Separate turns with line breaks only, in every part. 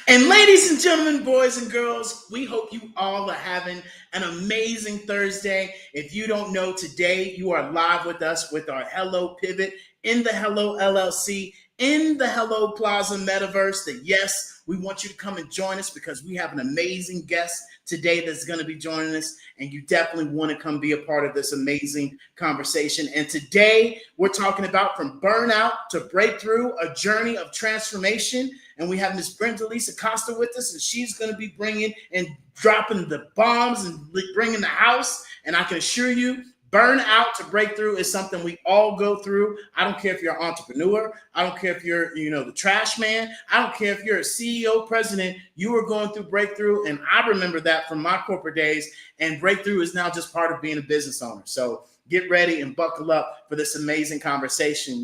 And ladies and gentlemen, boys and girls, we hope you all are having an amazing Thursday. If you don't know, today you are live with us with our Hello Pivot in the Hello LLC in the Hello Plaza Metaverse. That yes, we want you to come and join us because we have an amazing guest today that's going to be joining us, and you definitely want to come be a part of this amazing conversation. And today we're talking about from burnout to breakthrough, a journey of transformation. And we have Miss Brenda Lisa Costa with us, and she's going to be bringing and dropping the bombs and bringing the house. And I can assure you, burnout to breakthrough is something we all go through. I don't care if you're an entrepreneur. I don't care if you're, the trash man. I don't care if you're a CEO, president. You are going through breakthrough. And I remember that from my corporate days. And breakthrough is now just part of being a business owner. So get ready and buckle up for this amazing conversation,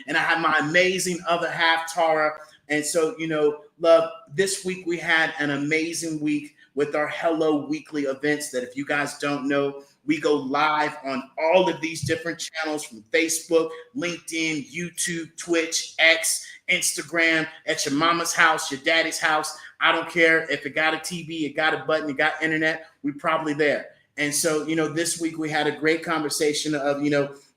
And I have my amazing other half, Tara. And so, love, this week we had an amazing week with our Hello Weekly events that if you guys don't know, we go live on all of these different channels from Facebook, LinkedIn, YouTube, Twitch, X, Instagram, at your mama's house, your daddy's house. I don't care if it got a TV, it got a button, it got internet, we're probably there. And so, this week we had a great conversation of,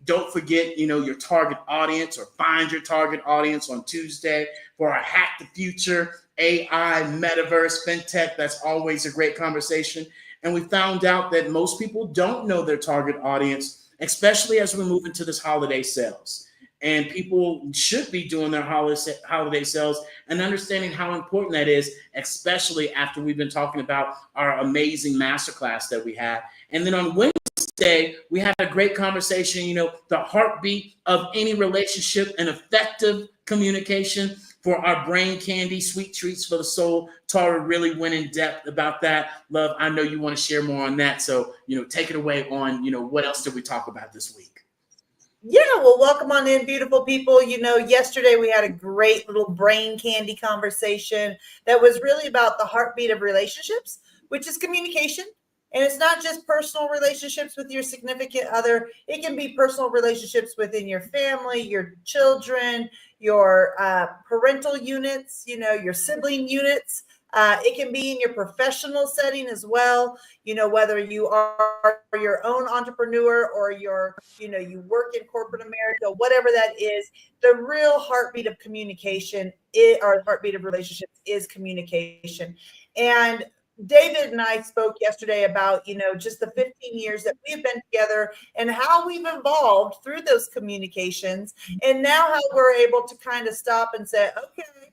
don't forget, your target audience or find your target audience on Tuesday for our Hack the Future, AI, Metaverse, FinTech. That's always a great conversation. And we found out that most people don't know their target audience, especially as we move into this holiday sales. And people should be doing their holiday sales and understanding how important that is, especially after we've been talking about our amazing masterclass that we had. And then on Wednesday, we had a great conversation, the heartbeat of any relationship and effective communication for our brain candy, sweet treats for the soul. Tara really went in depth about that. Love, I know you want to share more on that. So, take it away on, what else did we talk about this week?
Yeah, well, welcome on in, beautiful people. Yesterday we had a great little brain candy conversation that was really about the heartbeat of relationships, which is communication. And it's not just personal relationships with your significant other. It can be personal relationships within your family, your children, your parental units, your sibling units. It can be in your professional setting as well, whether you are your own entrepreneur or you work in corporate America, whatever that is. The real heartbeat of communication or heartbeat of relationships is communication. And David and I spoke yesterday about, just the 15 years that we've been together and how we've evolved through those communications. And now how we're able to kind of stop and say, okay,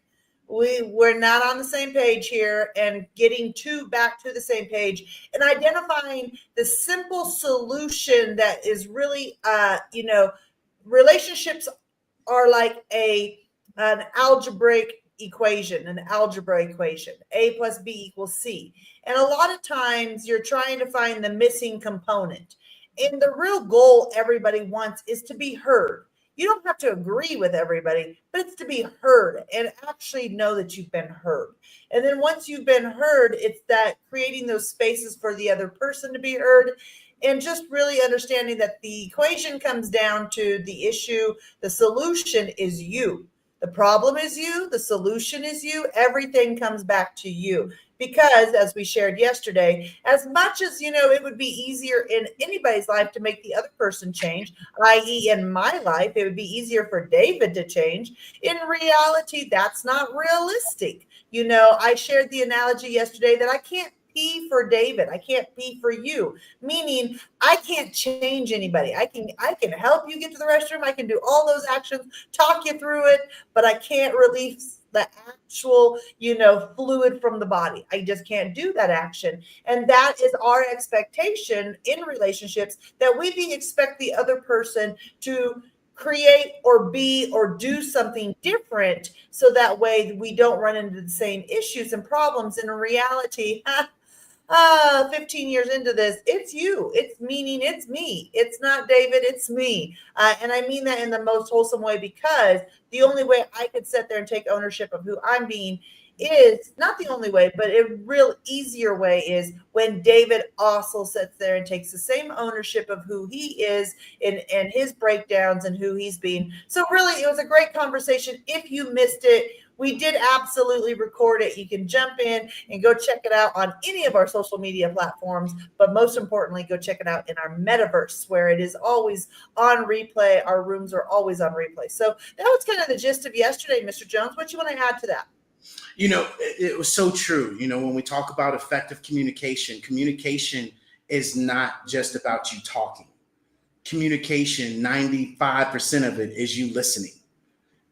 we're not on the same page here, and getting back to the same page and identifying the simple solution that is really, relationships are like an algebraic equation, A plus B equals C. And a lot of times you're trying to find the missing component. And the real goal everybody wants is to be heard. You don't have to agree with everybody, but it's to be heard and actually know that you've been heard. And then once you've been heard, it's that creating those spaces for the other person to be heard, and just really understanding that the equation comes down to the issue. The solution is you. The problem is you. The solution is you. Everything comes back to you. Because as we shared yesterday, as much as, it would be easier in anybody's life to make the other person change, i.e. in my life, it would be easier for David to change. In reality, that's not realistic. I shared the analogy yesterday that I can't pee for David. I can't pee for you, meaning I can't change anybody. I can help you get to the restroom. I can do all those actions, talk you through it, but I can't release the actual, fluid from the body. I just can't do that action. And that is our expectation in relationships, that we expect the other person to create or be or do something different, so that way we don't run into the same issues and problems. In reality, 15 years into this, it's you. It's meaning it's me. It's not David, it's me. And I mean that in the most wholesome way, because the only way I could sit there and take ownership of who I'm being is not the only way, but a real easier way is when David also sits there and takes the same ownership of who he is and his breakdowns and who he's being. So really, it was a great conversation. If you missed it, we did absolutely record it. You can jump in and go check it out on any of our social media platforms, but most importantly, go check it out in our metaverse where it is always on replay. Our rooms are always on replay. So that was kind of the gist of yesterday, Mr. Jones. What you want to add to that?
It was so true. When we talk about effective communication, communication is not just about you talking. Communication, 95% of it is you listening.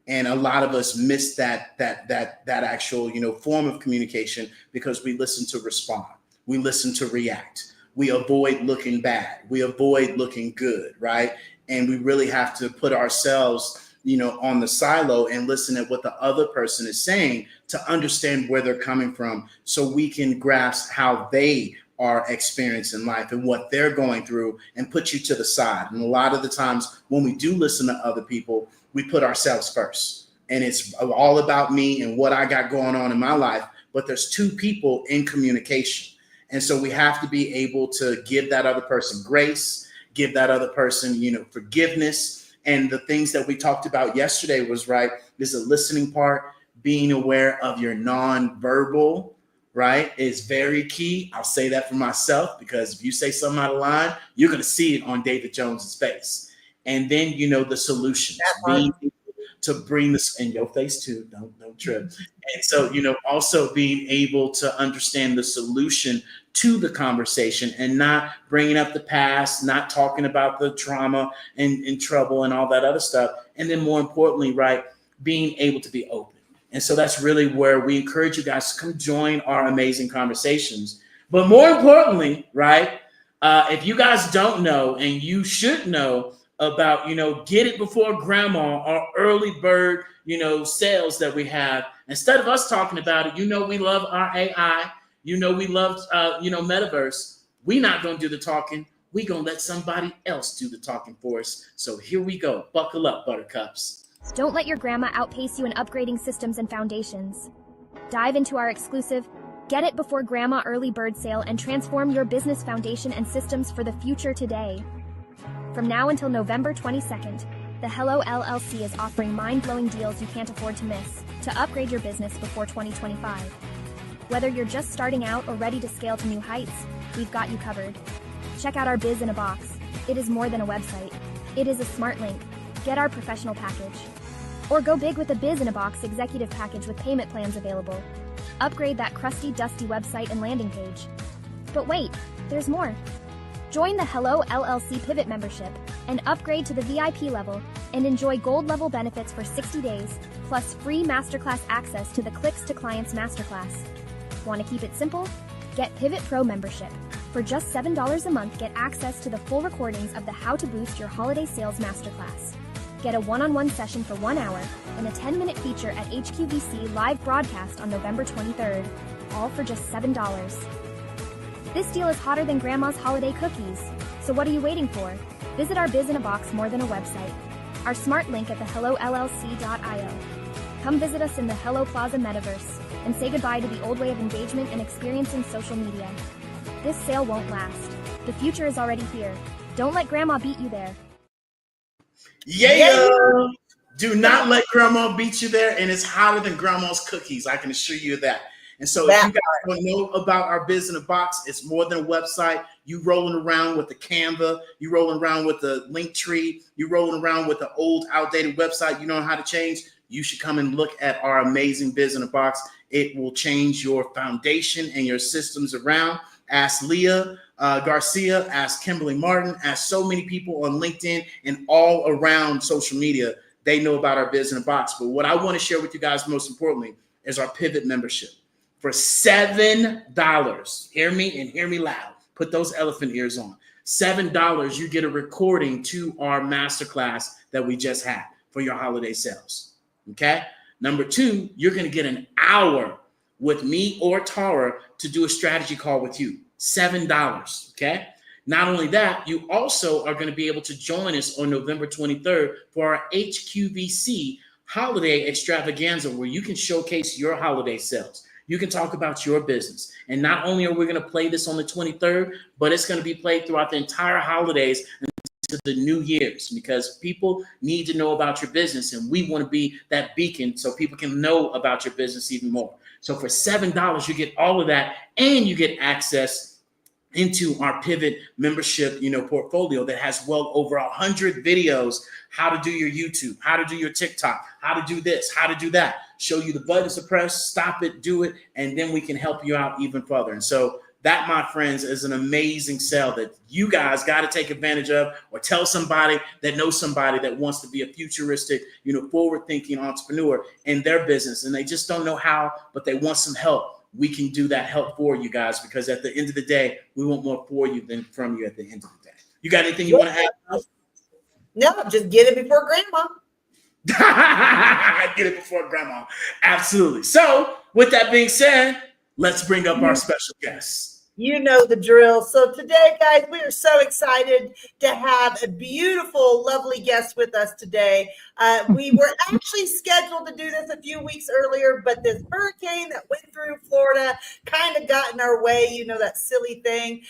And a lot of us miss that actual, form of communication because we listen to respond. We listen to react. We avoid looking bad. We avoid looking good, right? And we really have to put ourselves, on the silo and listen at what the other person is saying to understand where they're coming from so we can grasp how they are experiencing life and what they're going through and put you to the side. And a lot of the times when we do listen to other people, we put ourselves first. And it's all about me and what I got going on in my life. But there's two people in communication. And so we have to be able to give that other person grace, give that other person, forgiveness. And the things that we talked about yesterday was is the listening part, being aware of your nonverbal, right, is very key. I'll say that for myself, because if you say something out of line, you're going to see it on David Jones's face. And then, the solutions, being able to bring this in your face too. Don't trip. And so, also being able to understand the solution to the conversation and not bringing up the past, not talking about the trauma and trouble and all that other stuff. And then more importantly, being able to be open. And so that's really where we encourage you guys to come join our amazing conversations. But more importantly, if you guys don't know, and you should know about, get it before grandma, our early bird, sales that we have. Instead of us talking about it, we love our AI, we love, metaverse. We're not going to do the talking. We're going to let somebody else do the talking for us. So here we go. Buckle up, buttercups.
Don't let your grandma outpace you in upgrading systems and foundations. Dive into our exclusive Get It Before Grandma Early Bird Sale and transform your business foundation and systems for the future today. From now until November 22nd, the Hello LLC is offering mind-blowing deals you can't afford to miss to upgrade your business before 2025. Whether you're just starting out or ready to scale to new heights, we've got you covered. Check out our Biz in a Box. It is more than a website. It is a smart link. Get our professional package. Or go big with the Biz in a Box executive package with payment plans available. Upgrade that crusty, dusty website and landing page. But wait, there's more. Join the Hello LLC Pivot membership and upgrade to the VIP level and enjoy gold level benefits for 60 days, plus free masterclass access to the Clicks to Clients masterclass. Want to keep it simple? Get Pivot Pro membership. For just $7 a month, get access to the full recordings of the How to Boost Your Holiday Sales masterclass. Get a one-on-one session for 1 hour and a 10-minute feature at HQVC live broadcast on November 23rd, all for just $7. This deal is hotter than Grandma's holiday cookies. So what are you waiting for? Visit our Biz in a Box more than a website. Our smart link at thehellollc.io. Come visit us in the Hello Plaza metaverse and say goodbye to the old way of engagement and experiencing social media. This sale won't last. The future is already here. Don't let Grandma beat you there.
Yeah. Do not let Grandma beat you there, and it's hotter than Grandma's cookies. I can assure you of that. And so if you guys want to know about our Biz in a Box, it's more than a website. You rolling around with the Canva, you rolling around with the Linktree, you rolling around with the old outdated website you know how to change, you should come and look at our amazing Biz in a Box. It will change your foundation and your systems around. Ask Leah Garcia, ask Kimberly Martin, ask so many people on LinkedIn and all around social media. They know about our Biz in a Box. But what I want to share with you guys most importantly is our Pivot membership. For $7, hear me and hear me loud. Put those elephant ears on. $7, you get a recording to our masterclass that we just had for your holiday sales. Okay. Number 2, you're going to get an hour with me or Tara to do a strategy call with you. $7. Okay. Not only that, you also are going to be able to join us on November 23rd for our HQVC holiday extravaganza where you can showcase your holiday sales. You can talk about your business. And not only are we going to play this on the 23rd, but it's going to be played throughout the entire holidays to the New Year's, because people need to know about your business, and we want to be that beacon so people can know about your business even more. So for $7, you get all of that, and you get access into our Pivot membership, portfolio that has well over 100 videos, how to do your YouTube, how to do your TikTok, how to do this, how to do that, show you the buttons to press, stop it, do it, and then we can help you out even further. And so that, my friends, is an amazing sale that you guys got to take advantage of, or tell somebody that knows somebody that wants to be a futuristic, forward-thinking entrepreneur in their business, and they just don't know how, but they want some help. We can do that help for you guys, because at the end of the day, we want more for you than from you at the end of the day. You got anything you want to add?
No, just get it before grandma.
Get it before grandma. Absolutely. So with that being said, let's bring up our special guest.
You know the drill. So today, guys, we are so excited to have a beautiful, lovely guest with us today. We were actually scheduled to do this a few weeks earlier, but this hurricane that went through Florida kind of got in our way, that silly thing.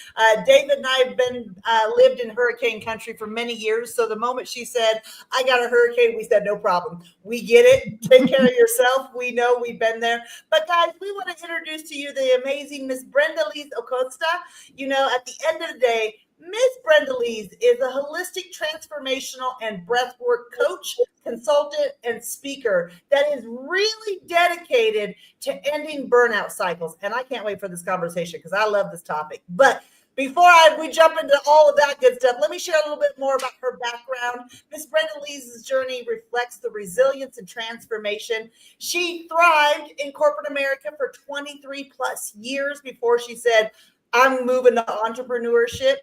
David and I have been lived in hurricane country for many years. So the moment she said, I got a hurricane, we said, no problem. We get it. Take care of yourself. We know, we've been there. But guys, we want to introduce to you the amazing Miss Brenda Lees Acosta. At the end of the day, Miss Brenda Lees is a holistic, transformational, and breathwork coach, consultant, and speaker that is really dedicated to ending burnout cycles. And I can't wait for this conversation because I love this topic. But before we jump into all of that good stuff, let me share a little bit more about her background. Miss Brenda Lees' journey reflects the resilience and transformation. She thrived in corporate America for 23 plus years before she said, I'm moving to entrepreneurship.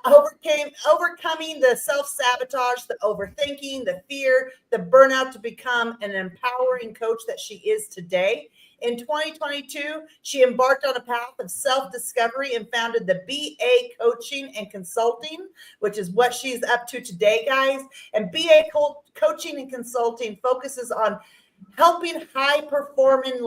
Overcoming the self-sabotage, the overthinking, the fear, the burnout to become an empowering coach that she is today. In 2022, she embarked on a path of self-discovery and founded the BA Coaching and Consulting, which is what she's up to today, guys. And BA Coaching and Consulting focuses on helping high-performing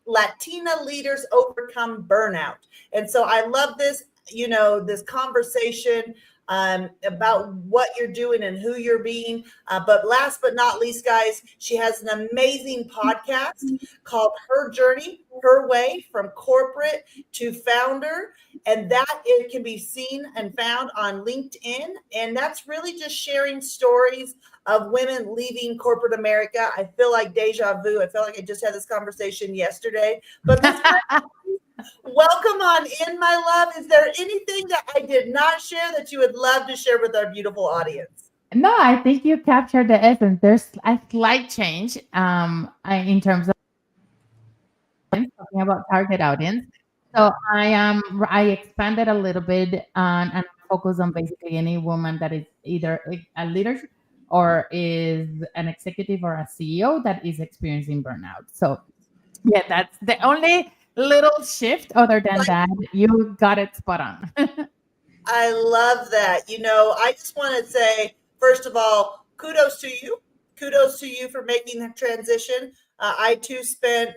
Latina leaders overcome burnout. And so I love this, this conversation about what you're doing and who you're being. But last but not least, guys, she has an amazing podcast called Her Journey, Her Way, from corporate to founder. And that it can be seen and found on LinkedIn. And that's really just sharing stories of women leaving corporate America. I feel like deja vu. I feel like I just had this conversation yesterday. But welcome on in, my love. Is there anything that I did not share that you would love to share with our beautiful audience?
No, I think you captured the essence. There's a slight change in terms of talking about target audience. So I expanded a little bit and focus on basically any woman that is either a leader or is an executive or a CEO that is experiencing burnout. So yeah, that's the only little shift. Other than that, you got it spot on.
I love that. I just want to say, first of all, kudos to you. Kudos to you for making the transition. I too spent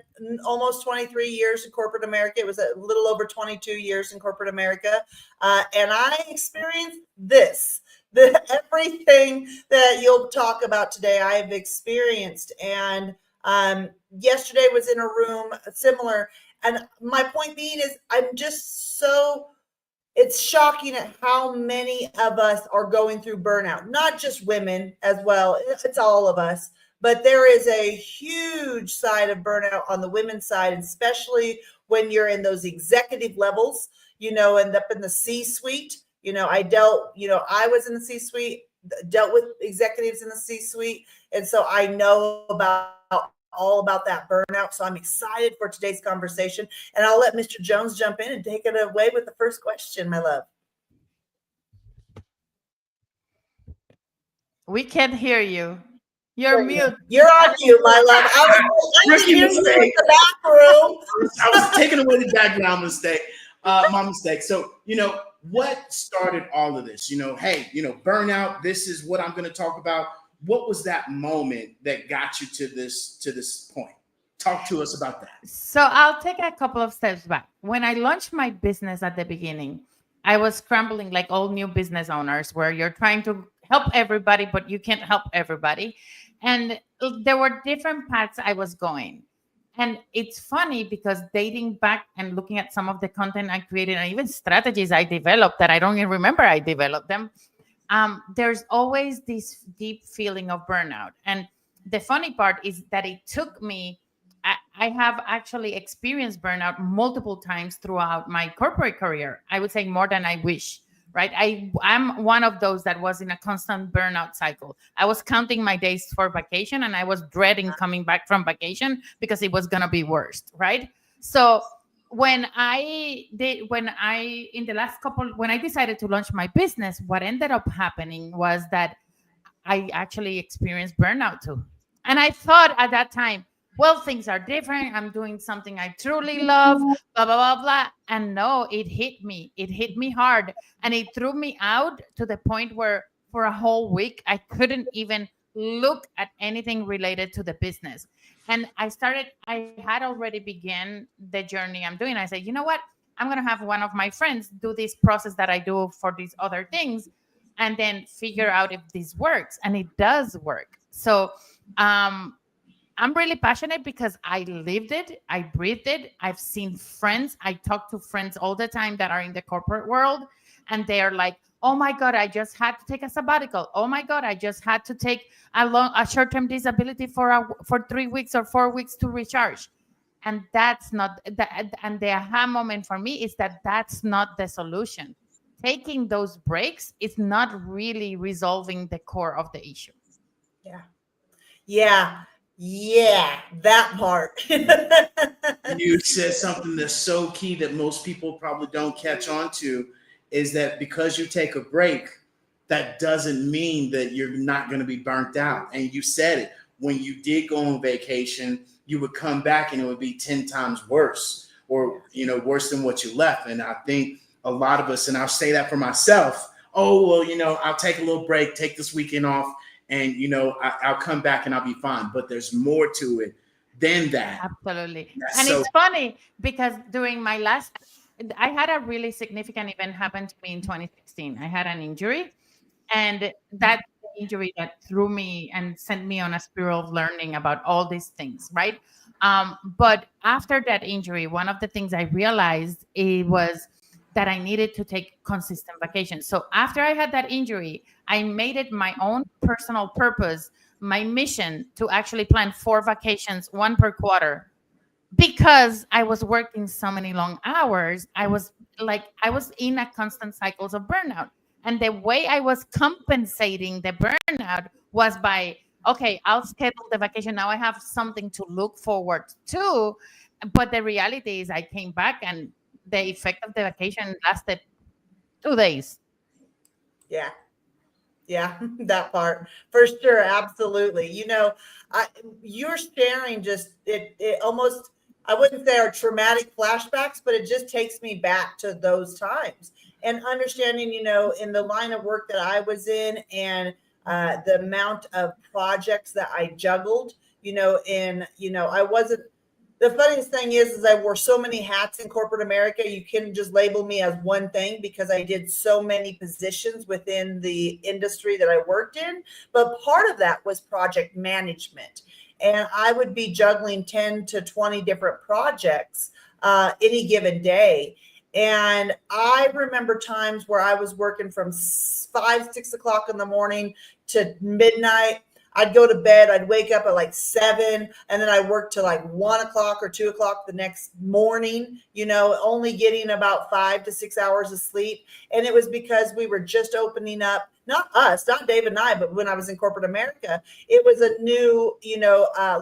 almost 23 years in corporate America. It was a little over 22 years in corporate America. And I experienced this. Everything that you'll talk about today, I have experienced. And yesterday was in a room similar. And my point being is it's shocking at how many of us are going through burnout, not just women as well. It's all of us. But there is a huge side of burnout on the women's side, especially when you're in those executive levels, end up in the C-suite. I was in the C-suite, dealt with executives in the C-suite. And so I know all about that burnout. So I'm excited for today's conversation. And I'll let Mr. Jones jump in and take it away with the first question, my love.
We can't hear you. You're mute.
You're on mute, my love. I was hearing you in the back room.
I was taking away the background mistake. My mistake. So, what started all of this? Hey, burnout, this is what I'm going to talk about. what was that moment that got you to this point? Talk to us about that.
So I'll take a couple of steps back. When I launched my business at the beginning, I was scrambling like all new business owners, where you're trying to help everybody, but you can't help everybody. And there were different paths I was going. And it's funny because dating back and looking at some of the content I created and even strategies I developed that I don't even remember I developed them, there's always this deep feeling of burnout. And the funny part is that it took me, I have actually experienced burnout multiple times throughout my corporate career. I would say more than I wish, right? I'm one of those that was in a constant burnout cycle. I was counting my days for vacation and I was dreading coming back from vacation because it was going to be worse, right? So when I decided to launch my business, what ended up happening was that I actually experienced burnout too. And I thought at that time, well, things are different. I'm doing something I truly love, blah, blah, blah, blah. And no, it hit me. It hit me hard. And it threw me out to the point where for a whole week, I couldn't even look at anything related to the business. And I had already began the journey I'm doing. I said, you know what? I'm going to have one of my friends do this process that I do for these other things and then figure out if this works. And it does work. So, I'm really passionate because I lived it. I breathed it. I've seen friends. I talk to friends all the time that are in the corporate world. And they are like, oh my God, I just had to take a sabbatical. Oh my God, I just had to take a short-term disability for 3 weeks or 4 weeks to recharge. And that's not that. And the aha moment for me is that that's not the solution. Taking those breaks is not really resolving the core of the issue.
Yeah, that part.
You said something that's so key that most people probably don't catch on to, is that because you take a break, that doesn't mean that you're not going to be burnt out. And you said it, when you did go on vacation, you would come back and it would be 10 times worse, or, worse than what you left. And I think a lot of us, and I'll say that for myself, oh, well, I'll take a little break, take this weekend off, and, I'll come back and I'll be fine. But there's more to it than that.
Absolutely. And it's funny because I had a really significant event happen to me in 2016. I had an injury, and that injury that threw me and sent me on a spiral of learning about all these things, right? But after that injury, one of the things I realized was that I needed to take consistent vacations. So after I had that injury, I made it my own personal purpose, my mission, to actually plan 4 vacations, 1 per quarter, because I was working so many long hours. I was in a constant cycles of burnout. And the way I was compensating the burnout was by, okay, I'll schedule the vacation. Now I have something to look forward to. But the reality is I came back and the effect of the vacation lasted 2 days.
Yeah, that part for sure. Absolutely. You're sharing just it almost, I wouldn't say are traumatic flashbacks, but it just takes me back to those times and understanding, in the line of work that I was in and the amount of projects that I juggled, I wasn't. The funniest thing is I wore so many hats in corporate America. You couldn't just label me as one thing because I did so many positions within the industry that I worked in. But part of that was project management. And I would be juggling 10 to 20 different projects any given day. And I remember times where I was working from 5, 6 o'clock in the morning to midnight. I'd go to bed. I'd wake up at like 7, and then I worked till like 1 o'clock or 2 o'clock the next morning, only getting about 5 to 6 hours of sleep. And it was because we were just opening up, not us, not Dave and I, but when I was in corporate America, it was a new,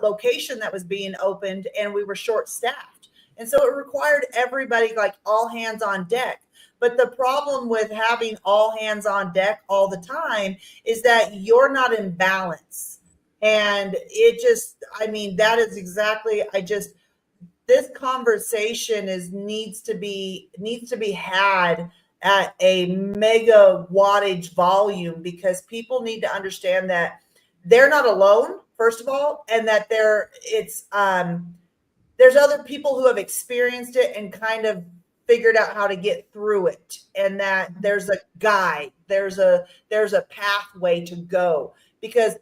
location that was being opened, and we were short staffed. And so it required everybody, like all hands on deck. But the problem with having all hands on deck all the time is that you're not in balance. And that is exactly, this conversation needs to be had at a mega wattage volume, because people need to understand that they're not alone, first of all, and that there's other people who have experienced it and kind of figured out how to get through it, and that there's a guide, there's a pathway to go. Because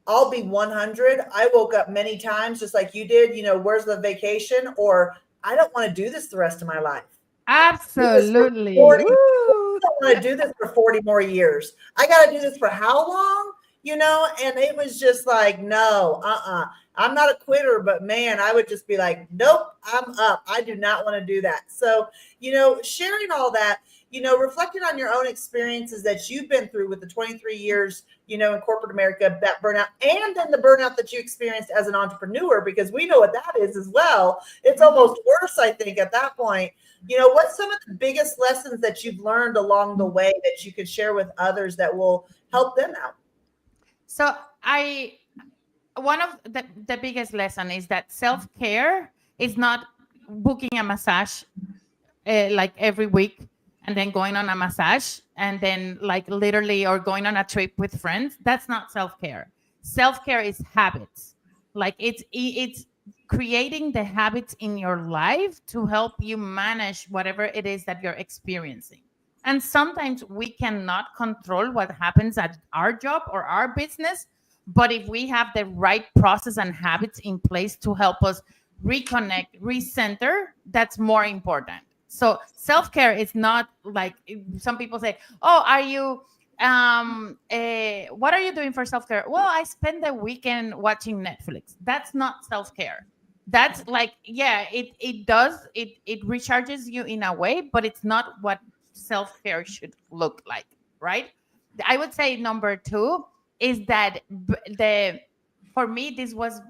I'll be 100, I woke up many times just like you did, where's the vacation, or I don't want to do this the rest of my life.
Absolutely.
I don't want to do this for 40 more years. I got to do this for how long? And it was just like, no, I'm not a quitter, but man, I would just be like, nope, I'm up. I do not want to do that. So, sharing all that, reflecting on your own experiences that you've been through with the 23 years, in corporate America, that burnout, and then the burnout that you experienced as an entrepreneur, because we know what that is as well. It's almost worse, I think, at that point. What's some of the biggest lessons that you've learned along the way that you could share with others that will help them out?
So one of the biggest lesson is that self-care is not booking a massage like every week and then going on a massage and then like literally, or going on a trip with friends. That's not self-care. Self-care is habits. Like it's creating the habits in your life to help you manage whatever it is that you're experiencing. And sometimes we cannot control what happens at our job or our business. But if we have the right process and habits in place to help us reconnect, recenter, that's more important. So self-care is not like some people say, oh, are you, what are you doing for self-care? Well, I spend the weekend watching Netflix. That's not self-care. That's like, yeah, it does, it recharges you in a way, but it's not what self-care should look like, right? I would say number 2 is that for me, this was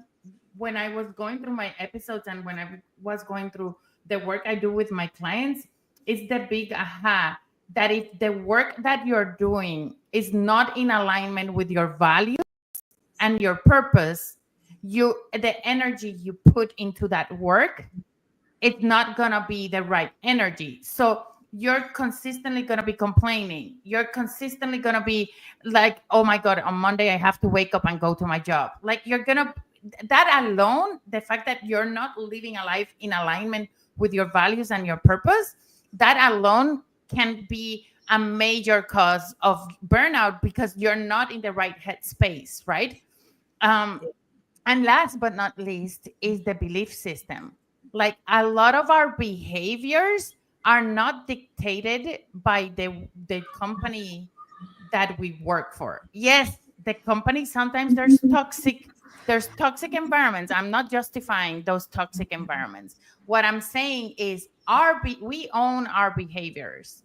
when I was going through my episodes and when I was going through the work I do with my clients, is the big aha that if the work that you're doing is not in alignment with your values and your purpose, the energy you put into that work, it's not gonna be the right energy. So you're consistently going to be complaining. You're consistently going to be like, oh my God, on Monday, I have to wake up and go to my job. Like that alone, the fact that you're not living a life in alignment with your values and your purpose, that alone can be a major cause of burnout because you're not in the right headspace, right? And last but not least is the belief system. Like a lot of our behaviors are not dictated by the company that we work for. Yes, the company, sometimes there's toxic environments. I'm not justifying those toxic environments. What I'm saying is we own our behaviors.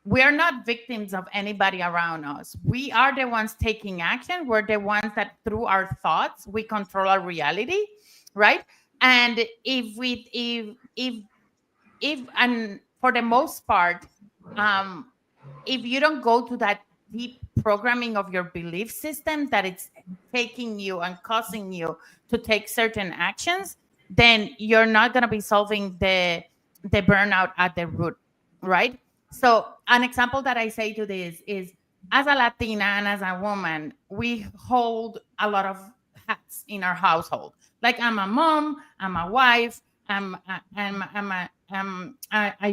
We are not victims of anybody around us. We are the ones taking action. We're the ones that through our thoughts, we control our reality, right? And if and for the most part, if you don't go to that deep programming of your belief system that it's taking you and causing you to take certain actions, then you're not going to be solving the burnout at the root, right? So an example that I say to this is, as a Latina and as a woman, we hold a lot of hats in our household. Like I'm a mom, I'm a wife, I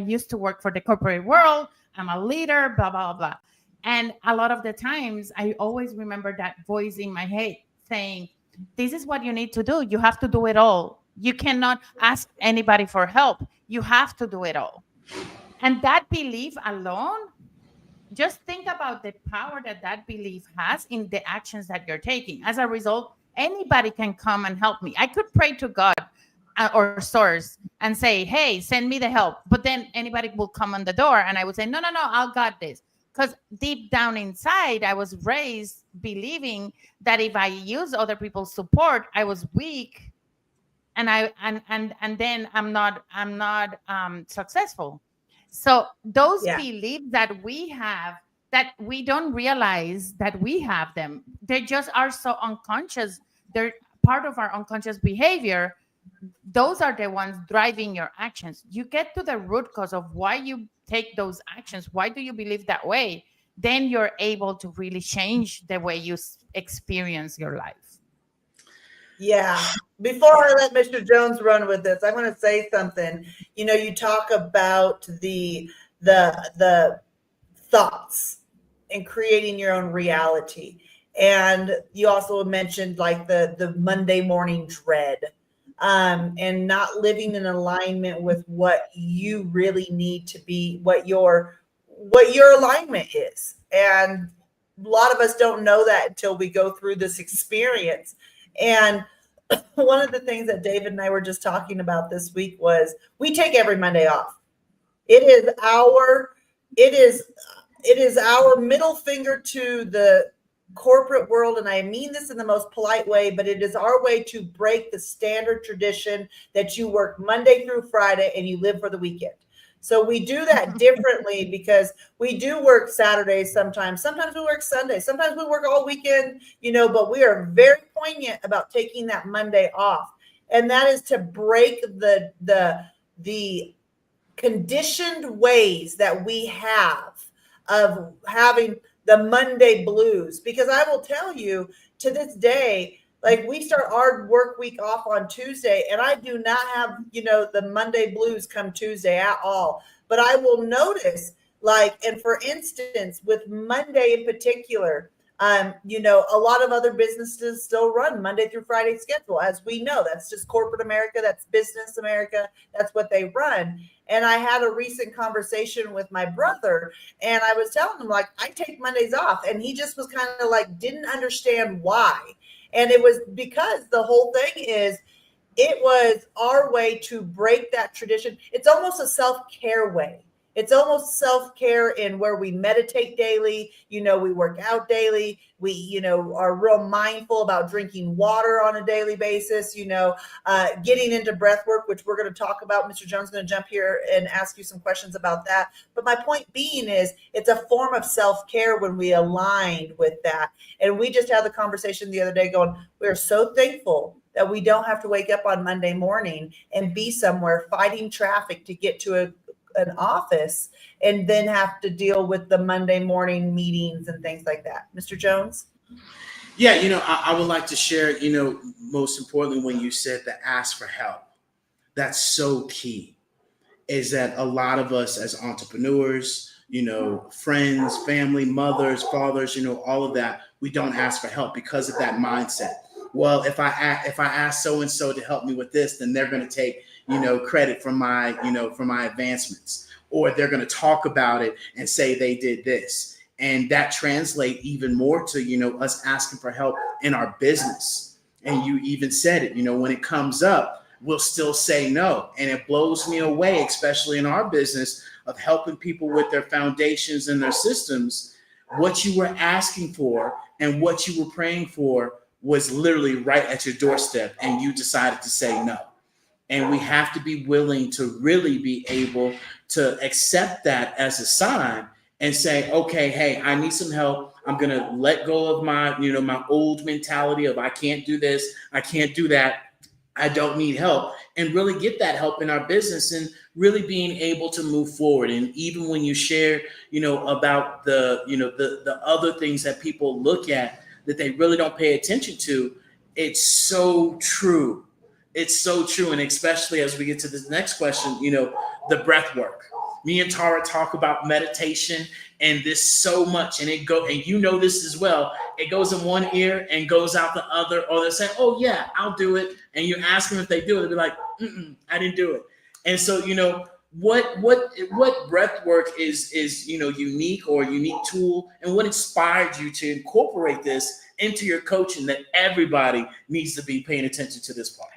used to work for the corporate world. I'm a leader, blah, blah, blah. And a lot of the times I always remember that voice in my head saying, this is what you need to do. You have to do it all. You cannot ask anybody for help. You have to do it all. And that belief alone, just think about the power that belief has in the actions that you're taking. As a result, anybody can come and help me. I could pray to God or source and say, hey, send me the help. But then anybody will come on the door and I would say, no, I'll got this. Because deep down inside, I was raised believing that if I use other people's support, I was weak and then I'm not successful. So those beliefs that we have, that we don't realize that we have them, they just are so unconscious. They're part of our unconscious behavior. Those are the ones driving your actions. You get to the root cause of why you take those actions. Why do you believe that way? Then you're able to really change the way you experience your life.
Yeah. Before I let Mr. Jones run with this, I want to say something. You talk about the thoughts and creating your own reality. And you also mentioned like the Monday morning dread, and not living in alignment with what you really need to be, what your alignment is. And a lot of us don't know that until we go through this experience. And one of the things that David and I were just talking about this week was we take every Monday off. It is our middle finger to the corporate world, and I mean this in the most polite way, but it is our way to break the standard tradition that you work Monday through Friday and you live for the weekend. So we do that differently because we do work Saturdays sometimes. Sometimes we work Sundays. Sometimes we work all weekend, but we are very poignant about taking that Monday off. And that is to break the conditioned ways that we have of having the Monday blues. Because I will tell you, to this day, like we start our work week off on Tuesday, and I do not have, the Monday blues come Tuesday at all. But I will notice, and for instance, with Monday in particular, a lot of other businesses still run Monday through Friday schedule. As we know, that's just corporate America. That's business America. That's what they run. And I had a recent conversation with my brother, and I was telling him, I take Mondays off. And he just was kind of didn't understand why. And it was because the whole thing is, it was our way to break that tradition. It's almost a self-care way. It's almost self-care in where we meditate daily. We work out daily. We, are real mindful about drinking water on a daily basis, getting into breath work, which we're going to talk about. Mr. Jones is going to jump here and ask you some questions about that. But my point being is it's a form of self-care when we aligned with that. And we just had the conversation the other day going, we're so thankful that we don't have to wake up on Monday morning and be somewhere fighting traffic to get to an office and then have to deal with the Monday morning meetings and things like that. Mr. Jones?
Yeah, I would like to share, most importantly, when you said to ask for help, that's so key, is that a lot of us as entrepreneurs, friends, family, mothers, fathers, all of that, we don't ask for help because of that mindset. Well, if I ask so and so to help me with this, then they're going to take credit for my advancements, or they're going to talk about it and say they did this, and that translate even more to us asking for help in our business. And you even said it, when it comes up, we'll still say no, and it blows me away, especially in our business of helping people with their foundations and their systems. What you were asking for and what you were praying for was literally right at your doorstep, and you decided to say no. And we have to be willing to really be able to accept that as a sign and say, okay, hey, I need some help. I'm going to let go of my, my old mentality of I can't do this, I can't do that, I don't need help, and really get that help in our business and really being able to move forward. And even when you share, about the other things that people look at that they really don't pay attention to, it's so true. It's so true. And especially as we get to this next question, the breath work. Me and Tara talk about meditation and this so much, and and this as well. It goes in one ear and goes out the other, or they're saying, oh yeah, I'll do it. And you ask them if they do it, they'll be like, I didn't do it. And so, what breath work is unique, or a unique tool, and what inspired you to incorporate this into your coaching that everybody needs to be paying attention to this part?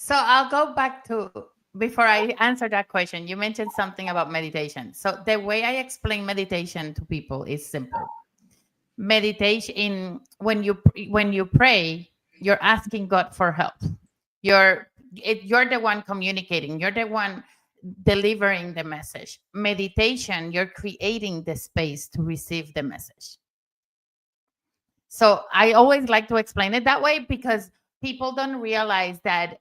So I'll go back to, before I answer that question, you mentioned something about meditation. So the way I explain meditation to people is simple. Meditation, when you pray, you're asking God for help. You're the one communicating. You're the one delivering the message. Meditation, you're creating the space to receive the message. So I always like to explain it that way, because people don't realize that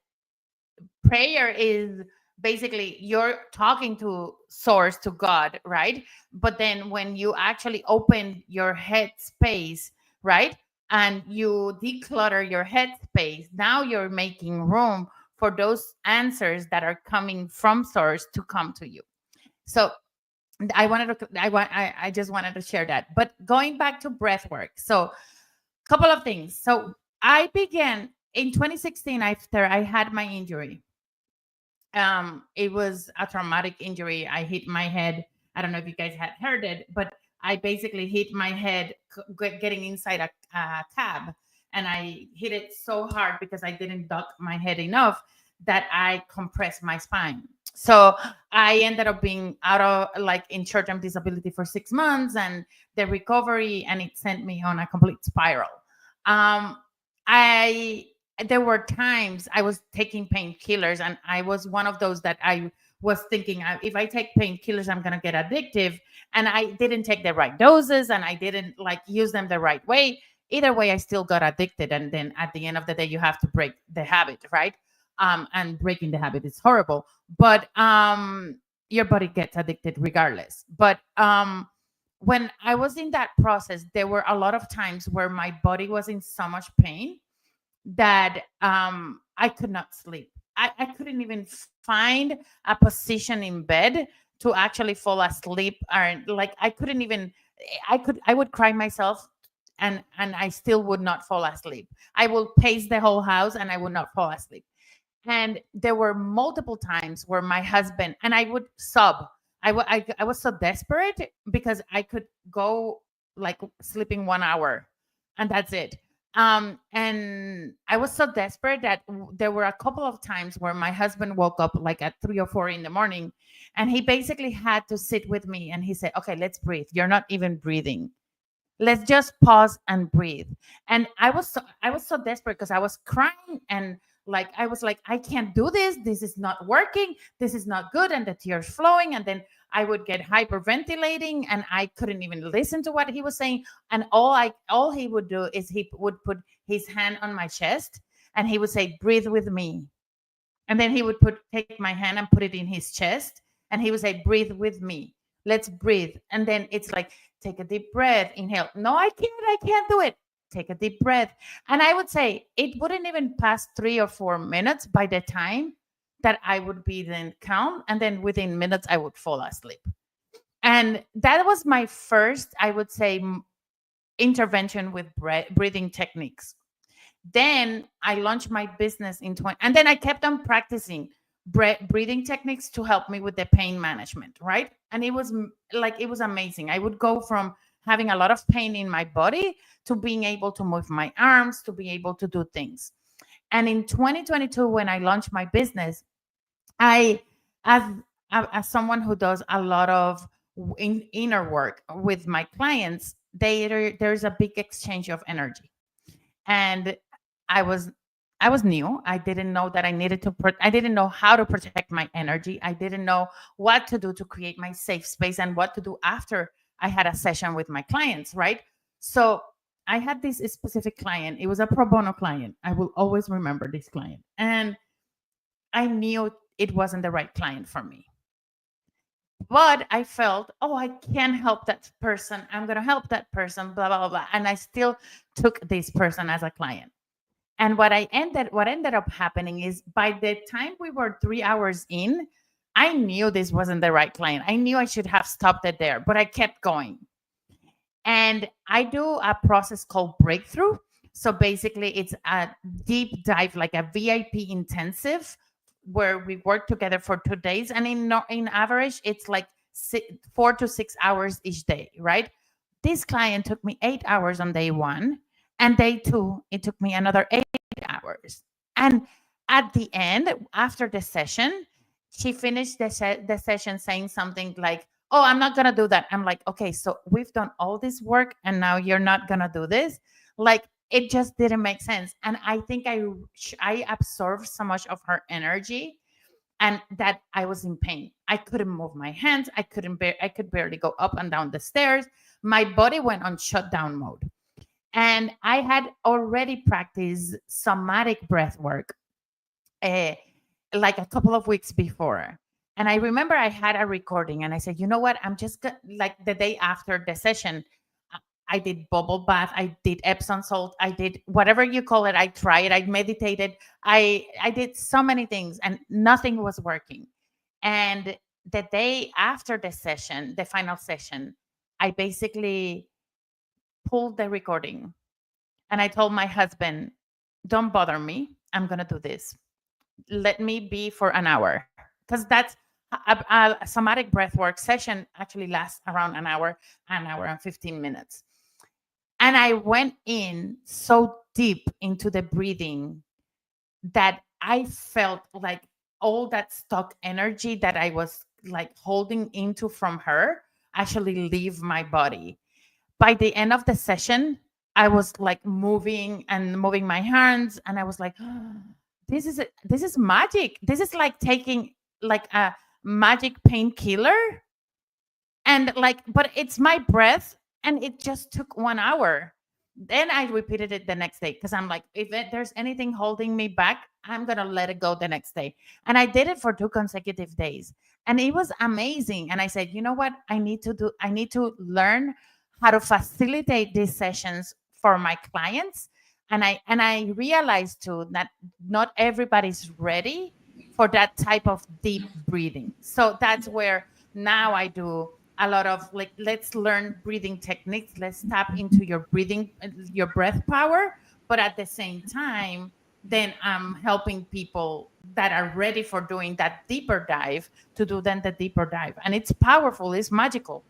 prayer is basically you're talking to source, to God, right? But then when you actually open your head space, right, and you declutter your headspace, now you're making room for those answers that are coming from source to come to you. So I just wanted to share that. But going back to breath work, so couple of things. So I began in 2016 after I had my injury. It was a traumatic injury. I hit my head. I don't know if you guys had heard it, but I basically hit my head getting inside a cab, and I hit it so hard because I didn't duck my head enough that I compressed my spine. So I ended up being out of like in short-term disability for 6 months, and the recovery, and it sent me on a complete spiral. Um, I There were times I was taking painkillers, and I was one of those that I was thinking, if I take painkillers, I'm going to get addictive. And I didn't take the right doses, and I didn't like use them the right way. Either way, I still got addicted. And then at the end of the day, you have to break the habit, right? And breaking the habit is horrible, but your body gets addicted regardless. But when I was in that process, there were a lot of times where my body was in so much pain that I could not sleep. I couldn't even find a position in bed to actually fall asleep, or like I couldn't even. I would cry myself, and I still would not fall asleep. I will pace the whole house, and I would not fall asleep. And there were multiple times where my husband and I would sob. I was so desperate because I could go like sleeping 1 hour, and that's it. And I was so desperate that there were a couple of times where my husband woke up like at 3 or 4 in the morning, and he basically had to sit with me, and he said, "Okay, let's breathe. You're not even breathing. Let's just pause and breathe." And I was so desperate because I was crying, and like I was like, I can't do this. This is not working. This is not good. And the tears flowing. And then I would get hyperventilating, and I couldn't even listen to what he was saying. And all he would do is he would put his hand on my chest, and he would say, "Breathe with me." And then he would take my hand and put it in his chest, and he would say, "Breathe with me. Let's breathe." And then it's like, take a deep breath, inhale. No, I can't do it. Take a deep breath. And I would say it wouldn't even pass 3 or 4 minutes by the time that I would be then calm. And then within minutes, I would fall asleep. And that was my first, I would say, intervention with breathing techniques. Then I launched my business in 20, and then I kept on practicing breathing techniques to help me with the pain management, right? And it was it was amazing. I would go from having a lot of pain in my body to being able to move my arms, to be able to do things. And in 2022, when I launched my business, I, as someone who does a lot of inner work with my clients, there's a big exchange of energy. And I was I was new. I didn't know that I needed to I didn't know how to protect my energy. I didn't know what to do to create my safe space and what to do after I had a session with my clients, right? So I had this specific client. It was a pro bono client. I will always remember this client. And I knew it wasn't the right client for me. But I felt, oh, I can help that person. I'm going to help that person, blah, blah, blah. And I still took this person as a client. And what ended up happening is by the time we were 3 hours in, I knew this wasn't the right client. I knew I should have stopped it there, but I kept going. And I do a process called breakthrough. So basically, it's a deep dive, like a VIP intensive, where we work together for 2 days. And in average, it's like 4 to 6 hours each day, right? This client took me 8 hours on day one. And day two, it took me another 8 hours. And at the end, after the session, she finished the session saying something like, "Oh, I'm not going to do that." I'm like, "Okay, so we've done all this work and now you're not going to do this?" Like, it just didn't make sense. And I think I absorbed so much of her energy, and that I was in pain. I couldn't move my hands. I could barely go up and down the stairs. My body went on shutdown mode. And I had already practiced somatic breath work uh, like a couple of weeks before. And I remember I had a recording, and I said, you know what? I'm just like the day after the session, I did bubble bath, I did Epsom salt, I did whatever you call it. I tried, I meditated, I did so many things, and nothing was working. And the day after the session, the final session, I basically pulled the recording and I told my husband, don't bother me. I'm going to do this. Let me be for an hour. Because that's a somatic breathwork session actually lasts around an hour and 15 minutes. And I went in so deep into the breathing that I felt like all that stuck energy that I was like holding into from her actually leave my body. By the end of the session, I was like moving and moving my hands, and I was like, this is magic. This is like taking like a magic painkiller, and like, but it's my breath, and it just took 1 hour. Then I repeated it the next day because I'm like, if there's anything holding me back, I'm gonna let it go the next day. And I did it for 2 consecutive days, and it was amazing. And I said, you know what, I need to learn how to facilitate these sessions for my clients. And I realized too that not everybody's ready for that type of deep breathing. So that's where now I do a lot of like, let's learn breathing techniques, let's tap into your breathing, your breath power. But at the same time, then I'm helping people that are ready for doing that deeper dive to do then the deeper dive. And it's powerful, it's magical.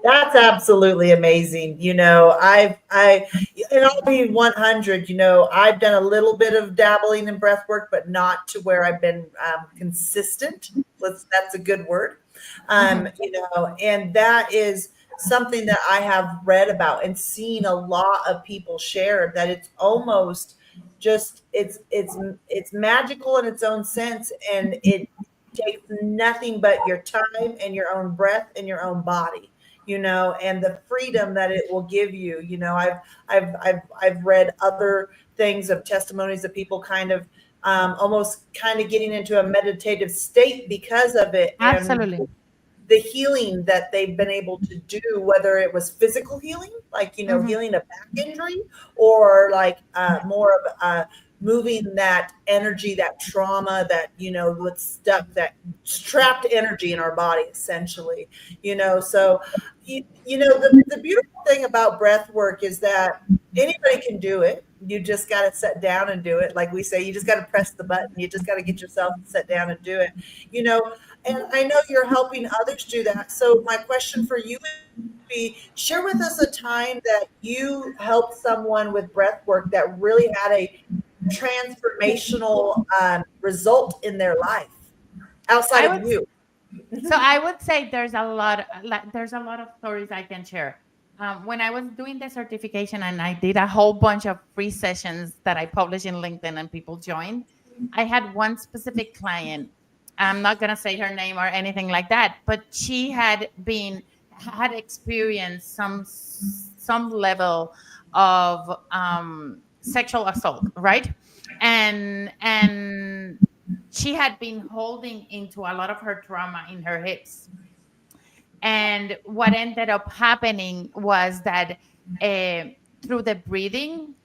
That's absolutely amazing. And I'll be 100. I've done a little bit of dabbling in breath work, but not to where I've been consistent. That's a good word. And that is something that I have read about and seen a lot of people share, that it's almost just it's magical in its own sense, and it takes nothing but your time and your own breath and your own body, and the freedom that it will give you. I've read other things of testimonies of people kind of almost kind of getting into a meditative state because of it.
Absolutely.
And the healing that they've been able to do, whether it was physical healing, like, healing a back injury, or like more of moving that energy, that trauma, that, what's stuck, that trapped energy in our body, essentially. So, the beautiful thing about breath work is that anybody can do it. You just got to sit down and do it. Like we say, you just got to press the button. You just got to get yourself to sit down and do it, and I know you're helping others do that. So my question for you would be, share with us a time that you helped someone with breath work that really had a transformational result in their life outside of you.
So I would say there's a lot of stories I can share. When I was doing the certification and I did a whole bunch of free sessions that I published in LinkedIn and people joined, I had one specific client. I'm not going to say her name or anything like that, but she had experienced some level of sexual assault, right? And she had been holding into a lot of her trauma in her hips. And what ended up happening was that through the breathing,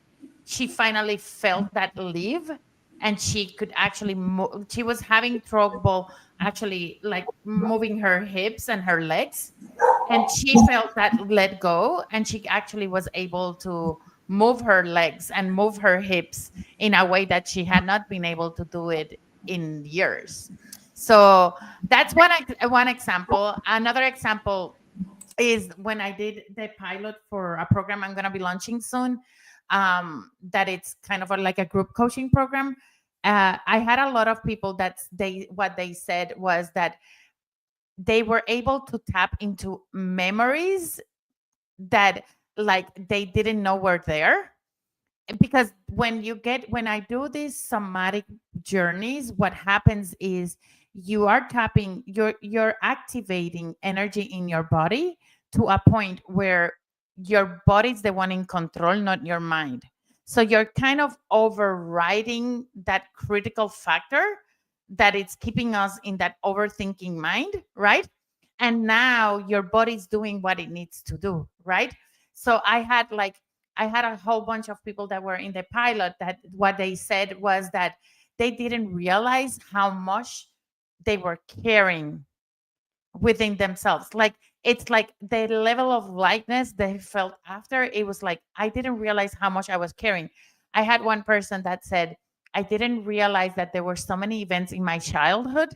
she finally felt that leave, and she could actually she was having trouble actually like moving her hips and her legs, and she felt that let go, and she actually was able to move her legs and move her hips in a way that she had not been able to do it in years. So that's one example. Another example is when I did the pilot for a program I'm going to be launching soon, that it's kind of like a group coaching program. I had a lot of people what they said was that they were able to tap into memories that like they didn't know were there. Because when I do these somatic journeys, what happens is you're activating energy in your body to a point where your body's the one in control, not your mind. So you're kind of overriding that critical factor that it's keeping us in that overthinking mind, right? and now your body's doing what it needs to do, right? So I had a whole bunch of people that were in the pilot that what they said was that they didn't realize how much they were carrying within themselves. Like it's like the level of lightness they felt after, it was like I didn't realize how much I was carrying. I had one person that said, I didn't realize that there were so many events in my childhood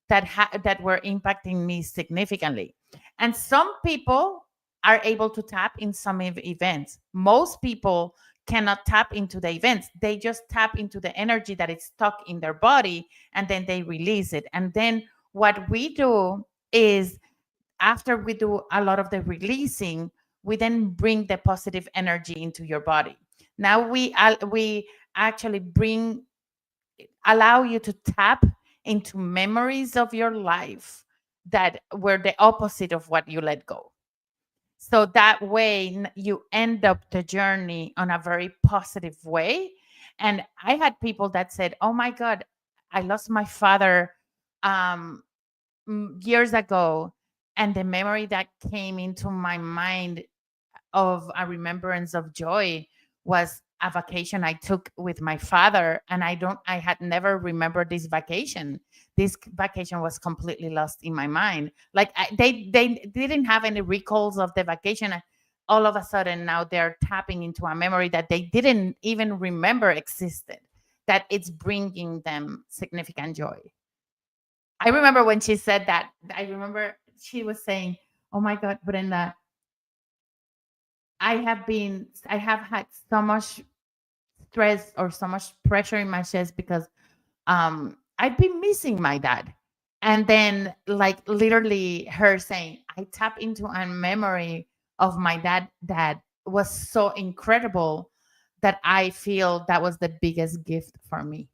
that were impacting me significantly. And some people are able to tap in some events. Most people cannot tap into the events. They just tap into the energy that is stuck in their body, and then they release it. And then what we do is, after we do a lot of the releasing, we then bring the positive energy into your body. Now we actually allow you to tap into memories of your life that were the opposite of what you let go. So that way you end up the journey on a very positive way. And I had people that said, oh my God, I lost my father um, years ago. And the memory that came into my mind of a remembrance of joy was a vacation I took with my father. And I had never remembered this vacation. This vacation was completely lost in my mind. Like they didn't have any recalls of the vacation. All of a sudden now they're tapping into a memory that they didn't even remember existed, that it's bringing them significant joy. I remember when she said that, I remember she was saying, oh my God, Brenda, I have had so much stress or so much pressure in my chest because I've been missing my dad. And then like literally her saying, I tap into a memory of my dad that was so incredible that I feel that was the biggest gift for me.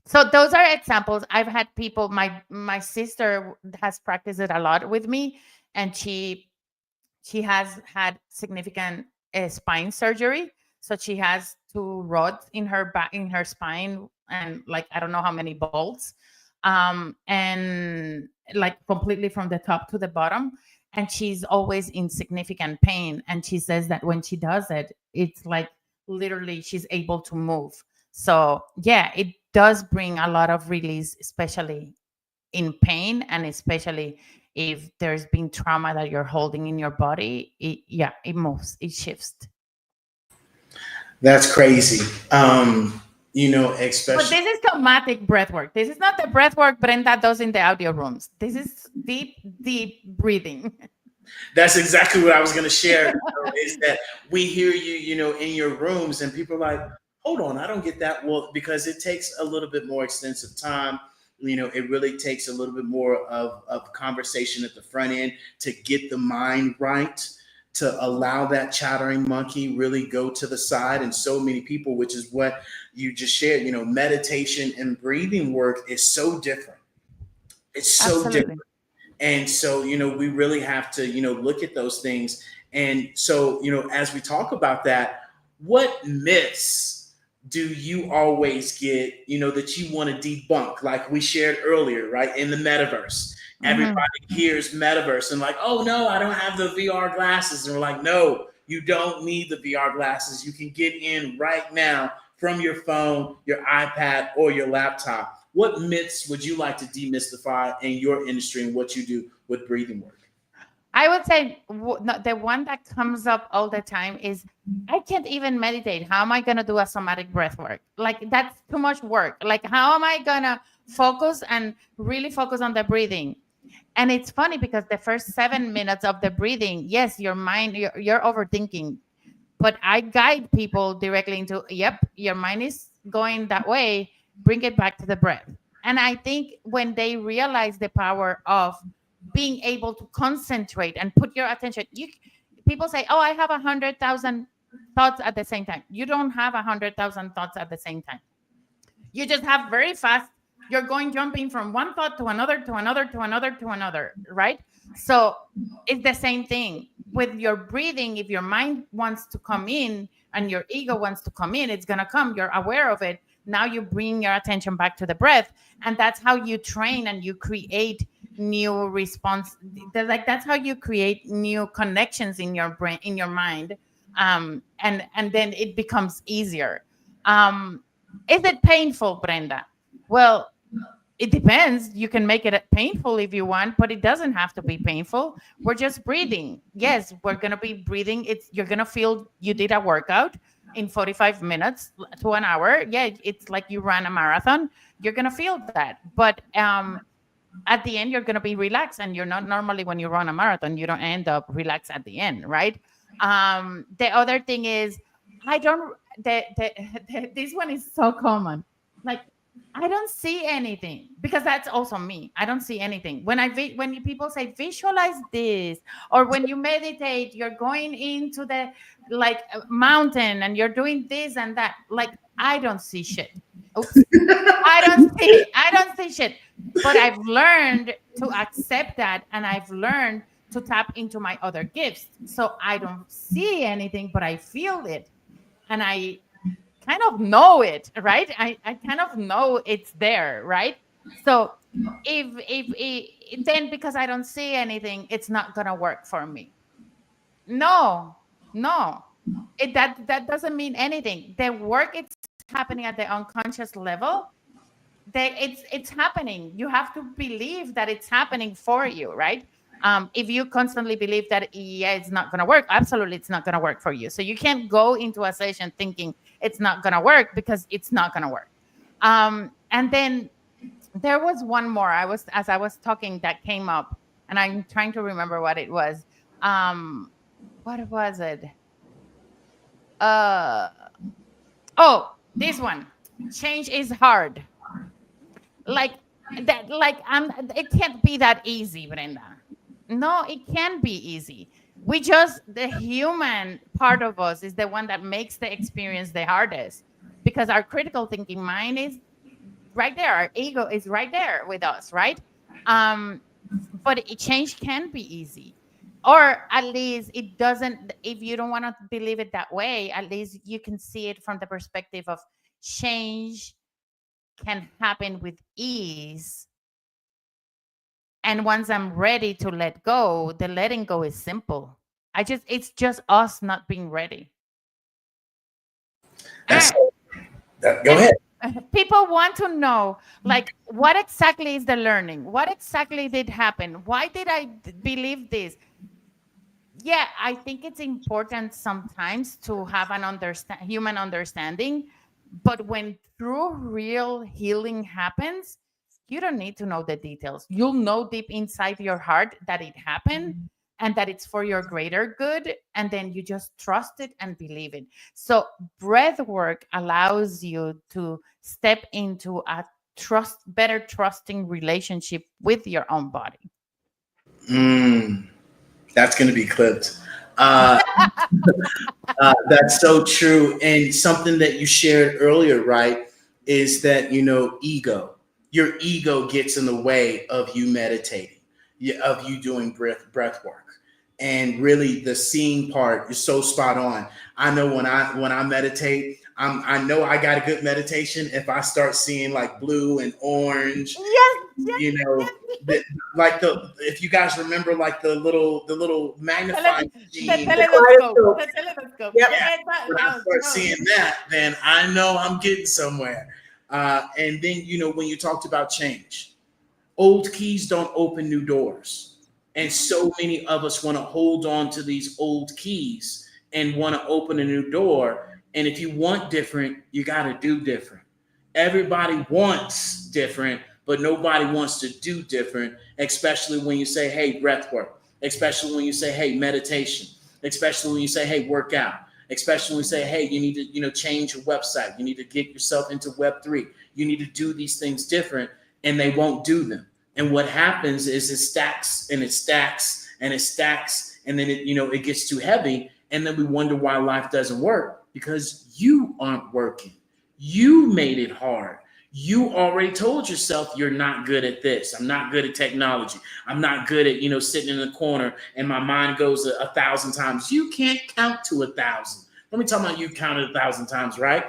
So those are examples. I've had people, my sister has practiced it a lot with me, and she has had significant spine surgery. So she has two rods in her back, in her spine, and like I don't know how many bolts, and like completely from the top to the bottom. And she's always in significant pain. And she says that when she does it, it's like literally she's able to move. So yeah, it does bring a lot of release, especially in pain, and especially if there's been trauma that you're holding in your body. It moves, it shifts.
That's crazy.
But
Especially.
this is somatic breath work. This is not the breath work Brenda does in the audio rooms. This is deep breathing.
That's exactly what I was going to share. Is that we hear you, in your rooms, and people are like, hold on, I don't get that. Well, because it takes a little bit more extensive time. It really takes a little bit more of conversation at the front end to get the mind right, to allow that chattering monkey really go to the side. And so many people, which is what you just shared, meditation and breathing work is so different. It's so
Absolutely.
different. And so, we really have to, look at those things. And so, as we talk about that, what myths do you always get, that you want to debunk? Like we shared earlier, right? In the metaverse, everybody hears metaverse and like, oh no, I don't have the VR glasses. And we're like, no, you don't need the VR glasses. You can get in right now from your phone, your iPad, or your laptop. What myths would you like to demystify in your industry and what you do with breathing work?
I would say the one that comes up all the time is, I can't even meditate. How am I going to do a somatic breath work? Like, that's too much work. Like, how am I going to focus and really focus on the breathing? And it's funny because the first 7 minutes of the breathing, yes, your mind, you're overthinking. But I guide people directly into, yep, your mind is going that way. Bring it back to the breath. And I think when they realize the power of being able to concentrate and put your attention, people say, oh, I have 100,000 thoughts at the same time. You don't have 100,000 thoughts at the same time. You just have very fast, you're jumping from one thought to another, to another, to another, to another, right? So it's the same thing with your breathing. If your mind wants to come in and your ego wants to come in, it's going to come. You're aware of it. Now you bring your attention back to the breath. And that's how you train and you create new response. Like that's how you create new connections in your brain, in your mind, and then it becomes easier. Is it painful, Brenda? Well, it depends. You can make it painful if you want, but it doesn't have to be painful. We're just breathing. Yes, we're gonna be breathing. You're gonna feel you did a workout in 45 minutes to an hour. Yeah, it's like you ran a marathon. You're gonna feel that, but at the end you're going to be relaxed, and you're not, normally when you run a marathon you don't end up relaxed at the end, right? The other thing is, I don't this one is so common, like I don't see anything, because that's also me. I don't see anything when when people say visualize this, or when you meditate you're going into the like mountain and you're doing this and that, like I don't see shit. Oops. I don't see shit. But I've learned to accept that, and I've learned to tap into my other gifts. So I don't see anything, but I feel it. And I kind of know it, right? I kind of know it's there, right? So if then because I don't see anything, it's not gonna work for me. No, no. That doesn't mean anything. The work it's happening at the unconscious level. It's happening. You have to believe that it's happening for you, right? If you constantly believe that it's not going to work, absolutely it's not going to work for you. So you can't go into a session thinking it's not going to work, because it's not going to work. And then there was one more as I was talking that came up, and I'm trying to remember what it was. What was it? This one. Change is hard. Like that, like it can't be that easy, Brenda. No, it can be easy. The human part of us is the one that makes the experience the hardest, because our critical thinking mind is right there. Our ego is right there with us, right? But change can be easy, or at least it doesn't. If you don't want to believe it that way, at least you can see it from the perspective of change can happen with ease. And once I'm ready to let go, the letting go is simple. It's just us not being ready.
That's go ahead.
People want to know, like, what exactly is the learning? What exactly did happen? Why did I believe this? Yeah, I think it's important sometimes to have an human understanding, but when true real healing happens, you don't need to know the details. You'll know deep inside your heart that it happened and that it's for your greater good, and then you just trust it and believe it. So breath work allows you to step into a better trusting relationship with your own body.
That's going to be clipped. That's so true. And something that you shared earlier, right, is that, your ego gets in the way of you meditating, of you doing breath work. And really the seeing part is so spot on. I know when I meditate, I know I got a good meditation if I start seeing like blue and orange.
Yes.
Like if you guys remember, like the little magnifying machine.
The telescope.
Yep. Yeah. When I start seeing that, then I know I'm getting somewhere. And then, when you talked about change, old keys don't open new doors. And so many of us want to hold on to these old keys and want to open a new door. And if you want different, you got to do different. Everybody wants different, but nobody wants to do different, especially when you say, hey, breath work, especially when you say, hey, meditation, especially when you say, hey, workout, especially when you say, hey, you need to, change your website. You need to get yourself into Web3. You need to do these things different, and they won't do them. And what happens is it stacks and it stacks and it stacks, and then it gets too heavy, and then we wonder why life doesn't work, because you aren't working. You made it hard. You already told yourself you're not good at this. I'm not good at technology. I'm not good at, sitting in the corner and my mind goes 1,000 times. You can't count to 1,000. Let me talk about you counted 1,000 times, right?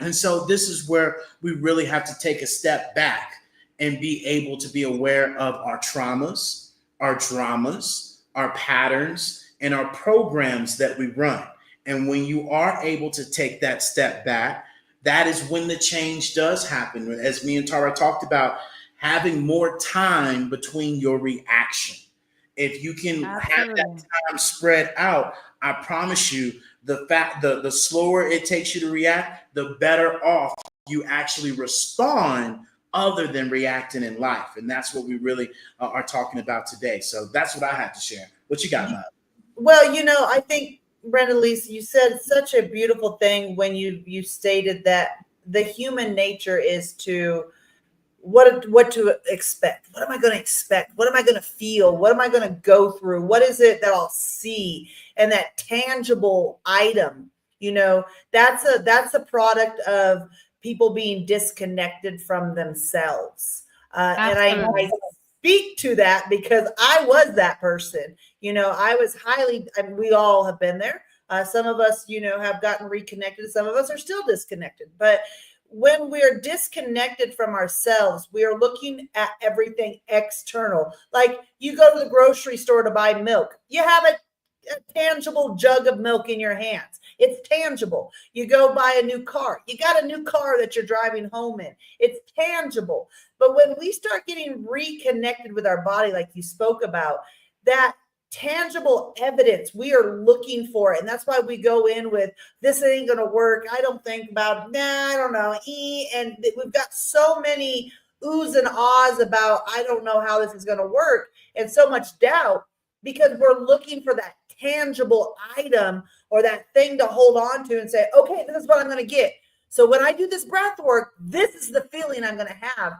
And so this is where we really have to take a step back and be able to be aware of our traumas, our dramas, our patterns, and our programs that we run. And when you are able to take that step back, that is when the change does happen. As me and Tara talked about, having more time between your reaction. If you can have that
Absolutely.
time spread out, I promise you, the slower it takes you to react, the better off you actually respond other than reacting in life. And that's what we really are talking about today. So that's what I had to share. What you got, Matt?
Well, I think Brenda Lisa, you said such a beautiful thing when you stated that the human nature is to what to expect. What am I going to expect? What am I going to feel? What am I going to go through? What is it that I'll see? And that tangible item, that's a product of people being disconnected from themselves. And I
Absolutely.
speak to that because I was that person. I was we all have been there. Some of us, have gotten reconnected. Some of us are still disconnected. But when we're disconnected from ourselves, we are looking at everything external. Like you go to the grocery store to buy milk. You have a tangible jug of milk in your hands. It's tangible. You go buy a new car. You got a new car that you're driving home in. It's tangible. But when we start getting reconnected with our body, like you spoke about, that tangible evidence we are looking for. And that's why we go in with this ain't going to work. I don't think about, I don't know. And we've got so many oohs and ahs about, I don't know how this is going to work. And so much doubt because we're looking for that tangible item or that thing to hold on to and say, okay, this is what I'm going to get. So when I do this breath work, this is the feeling I'm going to have.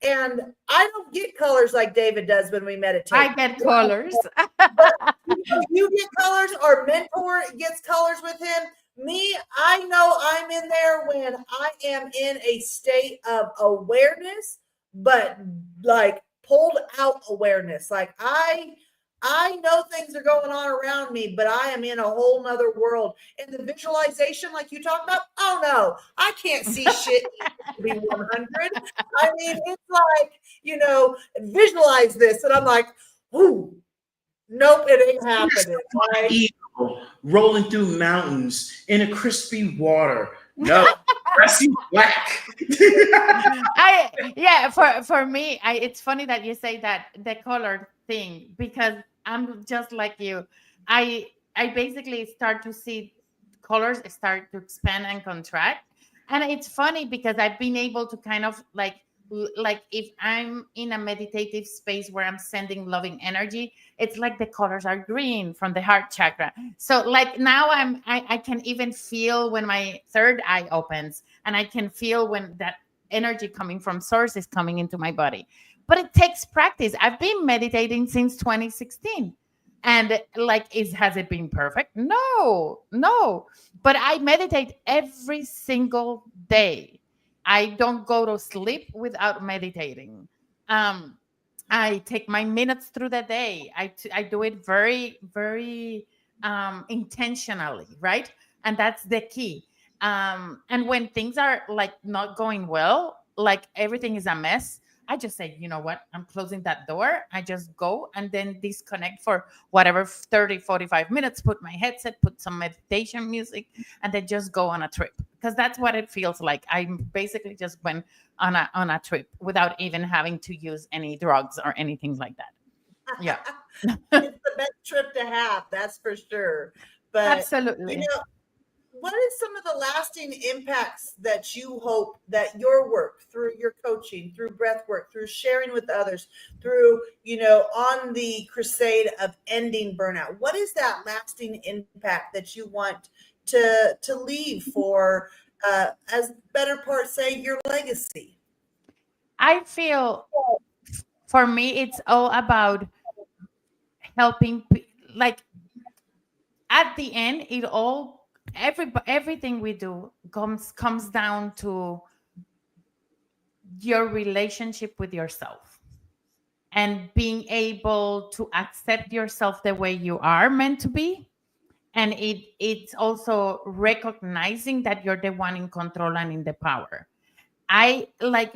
And I don't get colors like David does when we meditate.
I get colors.
You get colors, our mentor gets colors with him. Me, I know I'm in there when I am in a state of awareness, but like pulled out awareness. Like I know things are going on around me, but I am in a whole nother world. And the visualization, like you talked about, oh no, I can't see shit to be 100. I mean, it's like, visualize this. And I'm like, ooh, nope, it ain't happening. Right?
Eagle rolling through mountains in a crispy water. No, I see black.
For me, it's funny that you say that the color thing because I'm just like you. I basically start to see colors start to expand and contract. And it's funny because I've been able to kind of like if I'm in a meditative space where I'm sending loving energy, it's like the colors are green from the heart chakra. So like now I can even feel when my third eye opens and I can feel when that energy coming from source is coming into my body. But it takes practice. I've been meditating since 2016. And has it been perfect? No. But I meditate every single day. I don't go to sleep without meditating. I take my minutes through the day. I do it very, very intentionally, right? And that's the key. And when things are like not going well, like everything is a mess, I just say, you know what? I'm closing that door. I just go and then disconnect for whatever 30, 45 minutes, put my headset, put some meditation music, and then just go on a trip. Because that's what it feels like. I basically just went on a trip without even having to use any drugs or anything like that. Yeah.
It's the best trip to have, that's for sure. But
Absolutely.
what is some of the lasting impacts that you hope that your work through your coaching, through breath work, through sharing with others, through, on the crusade of ending burnout, what is that lasting impact that you want to leave for, as better part say, your legacy?
I feel for me, it's all about helping, like at the end, everything we do comes down to your relationship with yourself and being able to accept yourself the way you are meant to be. And it's also recognizing that you're the one in control and in the power.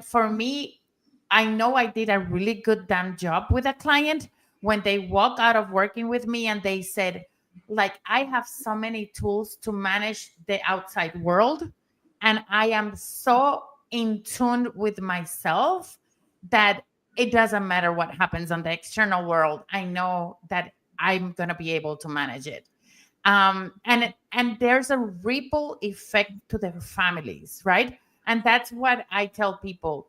For me, I know I did a really good damn job with a client when they walk out of working with me and they said, like, I have so many tools to manage the outside world, and I am so in tune with myself that it doesn't matter what happens on the external world. I know that I'm going to be able to manage it. And there's a ripple effect to their families, right? And that's what I tell people.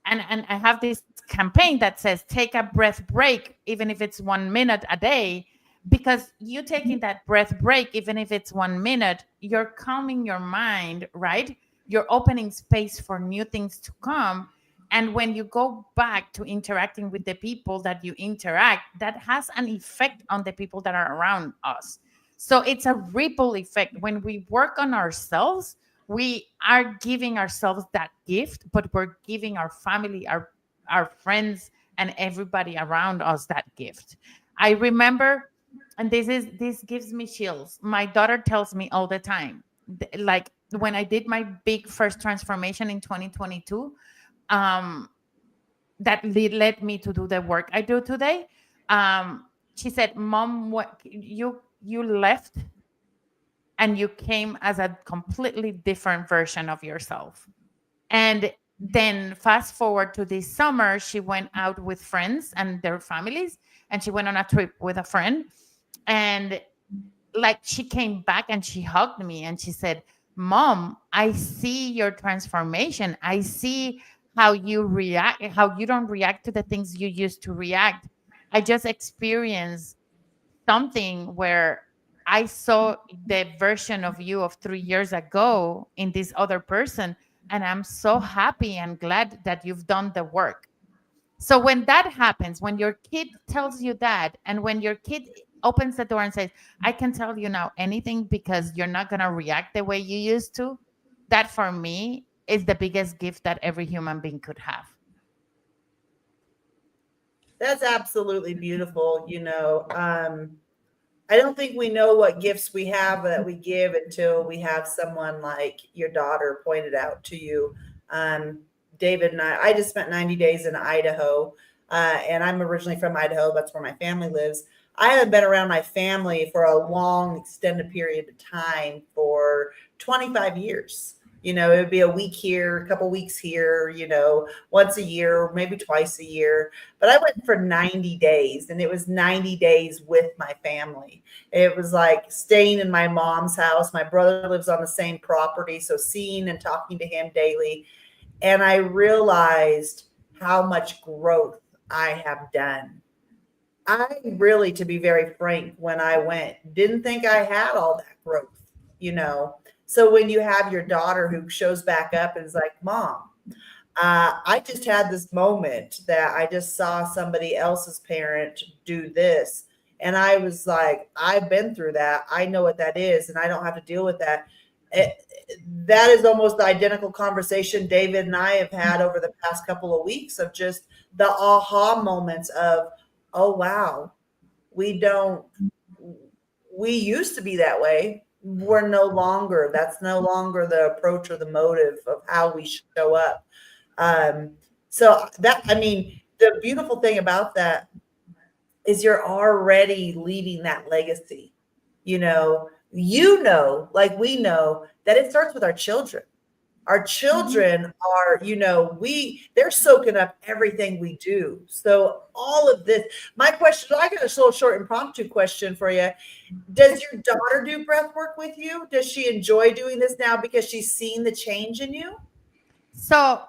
And I have this campaign that says take a breath break, even if it's 1 minute a day, because you taking that breath break, even if it's 1 minute, you're calming your mind, right? You're opening space for new things to come. And when you go back to interacting with the people that you interact, that has an effect on the people that are around us. So it's a ripple effect. When we work on ourselves, we are giving ourselves that gift, but we're giving our family, our friends, and everybody around us that gift. I remember, and this gives me chills. My daughter tells me all the time, like when I did my big first transformation in 2022, um, that led me to do the work I do today. She said, "Mom, what you left and you came as a completely different version of yourself." And then fast forward to this summer, she went out with friends and their families, and she went on a trip with a friend. And like she came back and she hugged me and she said, "Mom, I see your transformation. I see how you react, how you don't react to the things you used to react. I just experienced something where I saw the version of you of 3 years ago in this other person. And I'm so happy and glad that you've done the work." So when that happens, when your kid tells you that, and when your kid opens the door and says, "I can tell you now anything because you're not going to react the way you used to," that for me is the biggest gift that every human being could have.
That's absolutely beautiful. I don't think we know what gifts we have that we give until we have someone like your daughter pointed out to you. Um, David and I just spent 90 days in Idaho, and I'm originally from Idaho. That's where my family lives. I haven't been around my family for a long, extended period of time for 25 years. It would be a week here, a couple weeks here, once a year, maybe twice a year. But I went for 90 days, and it was 90 days with my family. It was like staying in my mom's house. My brother lives on the same property, so seeing and talking to him daily. And I realized how much growth I have done. I really, to be very frank, when I went, didn't think I had all that growth. So when you have your daughter who shows back up and is like, "Mom, I just had this moment that I just saw somebody else's parent do this." And I was like, "I've been through that. I know what that is, and I don't have to deal with that." That is almost the identical conversation David and I have had over the past couple of weeks of just the aha moments of, "Oh, wow, we don't, we used to be that way. We're no longer, that's no longer the approach or the motive of how we show up." So the beautiful thing about that is you're already leaving that legacy. Like we know that it starts with our children. Our children are, they're soaking up everything we do. So all of this, my question, I got a little short impromptu question for you. Does your daughter do breath work with you? Does she enjoy doing this now because she's seen the change in you?
So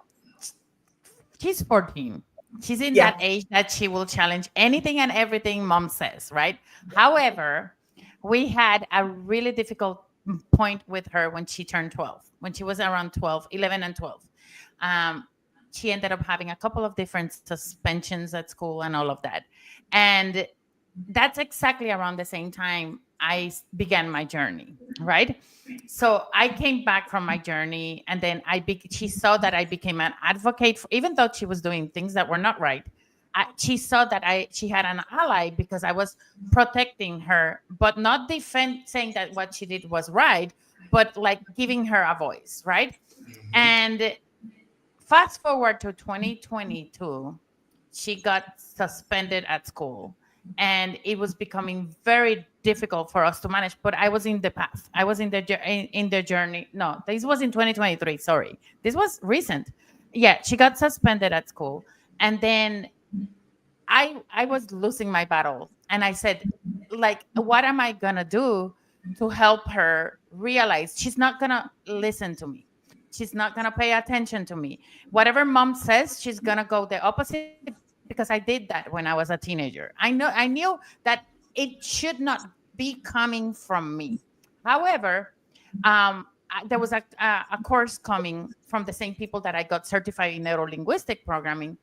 she's 14. She's in
Yeah.
that age that she will challenge anything and everything mom says, right? However, we had a really difficult point with her when she turned 12, when she was around 12, 11 and 12. Um, she ended up having a couple of different suspensions at school and all of that. And that's exactly around the same time I began my journey, right? So I came back from my journey, and then she saw that I became an advocate for, even though she was doing things that were not right. She saw that she had an ally because I was protecting her, but not saying that what she did was right, but like giving her a voice, right? And fast forward to 2022, she got suspended at school, and it was becoming very difficult for us to manage. But I was in the path. I was in the journey. No, this was in 2023. Sorry, this was recent. Yeah, she got suspended at school, and then I was losing my battle, and I said, like, what am I gonna do to help her realize she's not gonna listen to me? She's not gonna pay attention to me. Whatever mom says, she's gonna go the opposite, because I did that when I was a teenager. I knew that it should not be coming from me. However, there was a course coming from the same people that I got certified in neuro linguistic programming,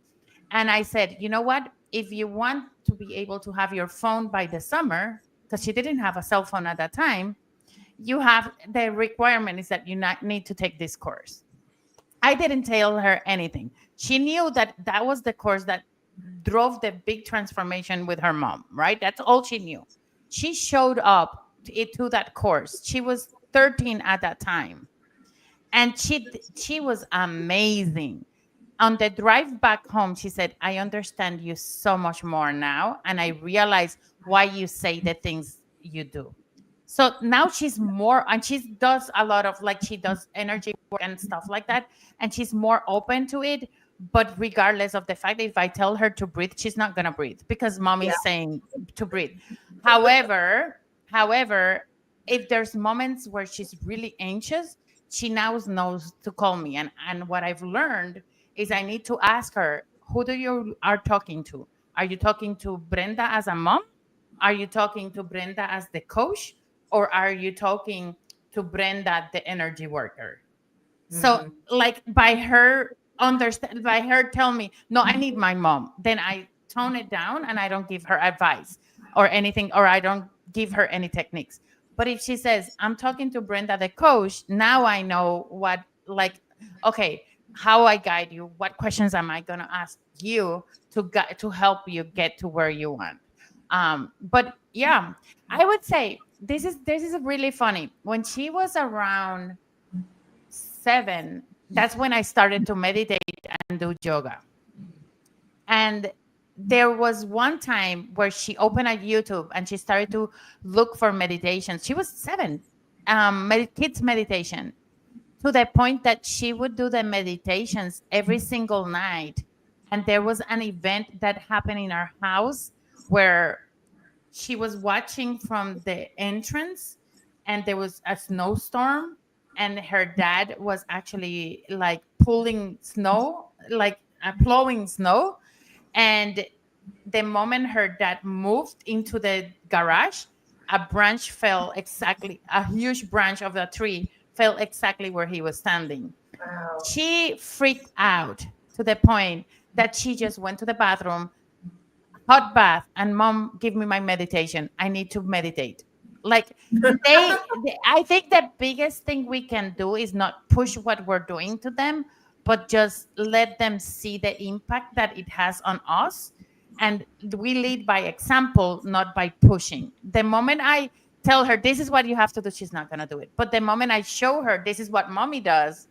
and I said, you know what? If you want to be able to have your phone by the summer, because she didn't have a cell phone at that time, you have the requirement is that you not need to take this course. I didn't tell her anything. She knew that that was the course that drove the big transformation with her mom, right? That's all she knew. She showed up to that course. She was 13 at that time, and she was amazing. On the drive back home, she said, I understand you so much more now. And I realize why you say the things you do. So now she's more, and she does a lot of, like, she does energy work and stuff like that. And she's more open to it. But regardless of the fact that if I tell her to breathe, she's not going to breathe because mom is saying to breathe. However, if there's moments where she's really anxious, she now knows to call me. And what I've learned is I need to ask her, who do you are talking to? Are you talking to Brenda as a mom? Are you talking to Brenda as the coach? Or are you talking to Brenda, the energy worker? So like by her tell me, no, I need my mom. Then I tone it down and I don't give her advice or anything, or I don't give her any techniques. But if she says, I'm talking to Brenda, the coach, now I know what, like, okay, how I guide you, what questions am I going to ask you to help you get to where you want. But yeah, I would say this is really funny. When she was around 7, that's when I started to meditate and do yoga. And there was one time where she opened a YouTube and she started to look for meditations. She was 7, kids meditation, to the point that she would do the meditations every single night. And there was an event that happened in our house where she was watching from the entrance, and there was a snowstorm, and her dad was actually like pulling snow, like plowing snow. And the moment her dad moved into the garage, a huge branch of the tree fell exactly where he was standing.
Wow.
She freaked out to the point that she just went to the bathroom, hot bath, and mom, give me my meditation. I need to meditate. Like I think the biggest thing we can do is not push what we're doing to them, but just let them see the impact that it has on us. And we lead by example, not by pushing. The moment I tell her this is what you have to do, she's not going to do it. But the moment I show her this is what mommy does,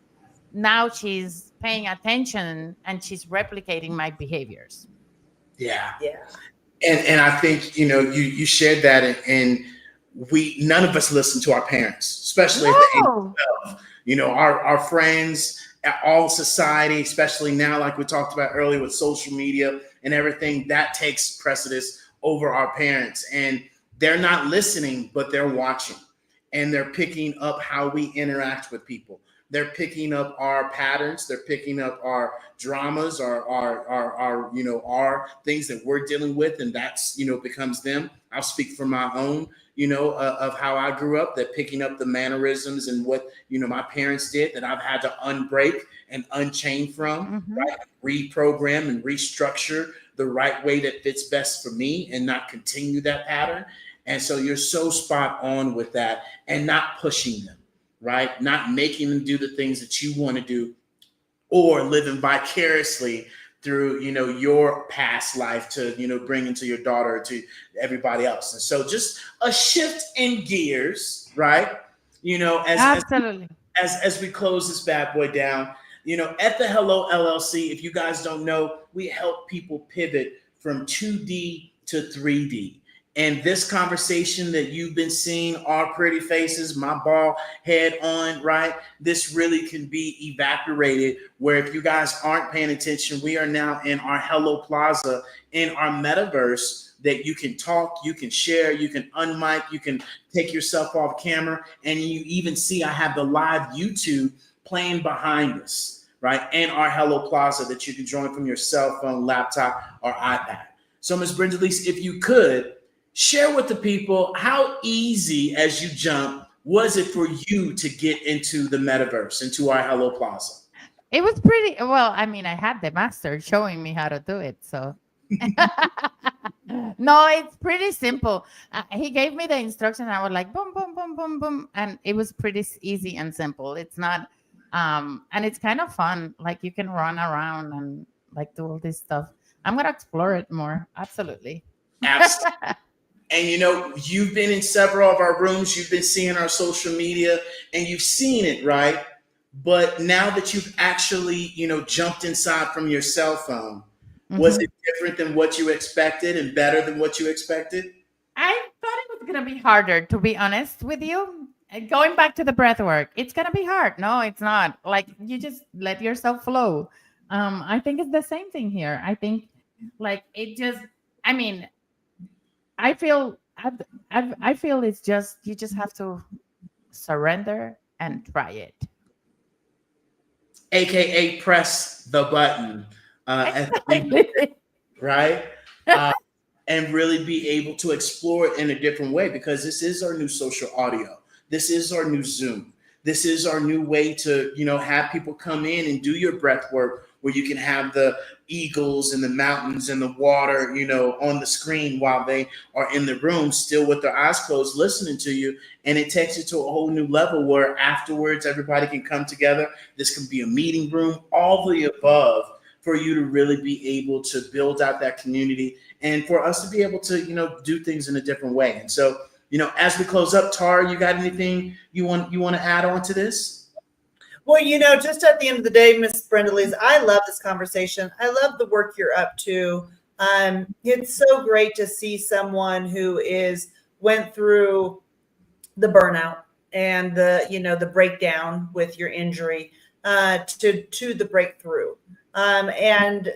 now she's paying attention and she's replicating my behaviors.
Yeah.
Yeah.
And I think, you shared that, and none of us listen to our parents, especially at the age of 12. Our friends, all society, especially now, like we talked about earlier with social media and everything, that takes precedence over our parents. And they're not listening, but they're watching, and they're picking up how we interact with people. They're picking up our patterns. They're picking up our dramas, our things that we're dealing with, and that's becomes them. I'll speak for my own, of how I grew up. That picking up the mannerisms and what my parents did that I've had to unbreak and unchain from, right? Reprogram and restructure the right way that fits best for me, and not continue that pattern. And so you're so spot on with that, and not pushing them. Right? Not making them do the things that you want to do, or living vicariously through, your past life to, bring into your daughter, or to everybody else. And so just a shift in gears, right?
Absolutely.
As we close this bad boy down, At the Hello LLC, if you guys don't know, we help people pivot from 2D to 3D. And this conversation that you've been seeing, our pretty faces, my bald head on, right? This really can be evaporated. Where if you guys aren't paying attention, we are now in our Hello Plaza, in our metaverse, that you can talk, you can share, you can unmic, you can take yourself off camera. And you even see I have the live YouTube playing behind us, right? And our Hello Plaza that you can join from your cell phone, laptop, or iPad. So, Ms. Brenda-Lise, if you could, share with the people how easy, as you jump, was it for you to get into the metaverse, into our Hello Plaza?
It was pretty well. I mean, I had the master showing me how to do it. So, no, it's pretty simple. He gave me the instruction. I was like, boom, boom, boom, boom, boom. And it was pretty easy and simple. It's not, and it's kind of fun. Like you can run around and like do all this stuff. I'm going to explore it more. Absolutely.
Absolutely. And you've been in several of our rooms, you've been seeing our social media, and you've seen it, right? But now that you've actually, jumped inside from your cell phone, was it different than what you expected and better than what you expected?
I thought it was going to be harder, to be honest with you. Going back to the breath work, it's going to be hard. No, it's not. Like you just let yourself flow. I think it's the same thing here. I think like it just, I mean, I feel it's just you just have to surrender and try it.
AKA press the button, right? And really be able to explore it in a different way, because this is our new social audio. This is our new Zoom. This is our new way to, have people come in and do your breath work, where you can have the eagles and the mountains and the water, on the screen while they are in the room, still with their eyes closed, listening to you. And it takes you to a whole new level where afterwards everybody can come together. This can be a meeting room, all the above, for you to really be able to build out that community and for us to be able to, do things in a different way. And so, as we close up, Tara, you got anything you want to add on to this?
Well, just at the end of the day, Miss Brenda-Lise, I love this conversation. I love the work you're up to. It's so great to see someone who went through the burnout and the breakdown with your injury to the breakthrough. And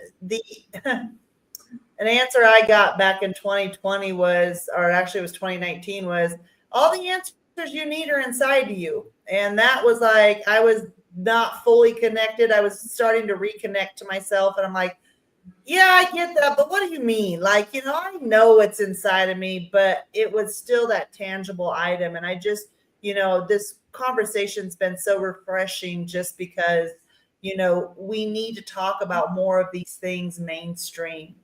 an answer I got back in 2020 was, or actually it was 2019, was all the answers you need are inside of you. And that was like, I was not fully connected. I was starting to reconnect to myself. And I'm like, yeah, I get that. But what do you mean? Like, I know it's inside of me, but it was still that tangible item. And I just, this conversation's been so refreshing just because, we need to talk about more of these things mainstream.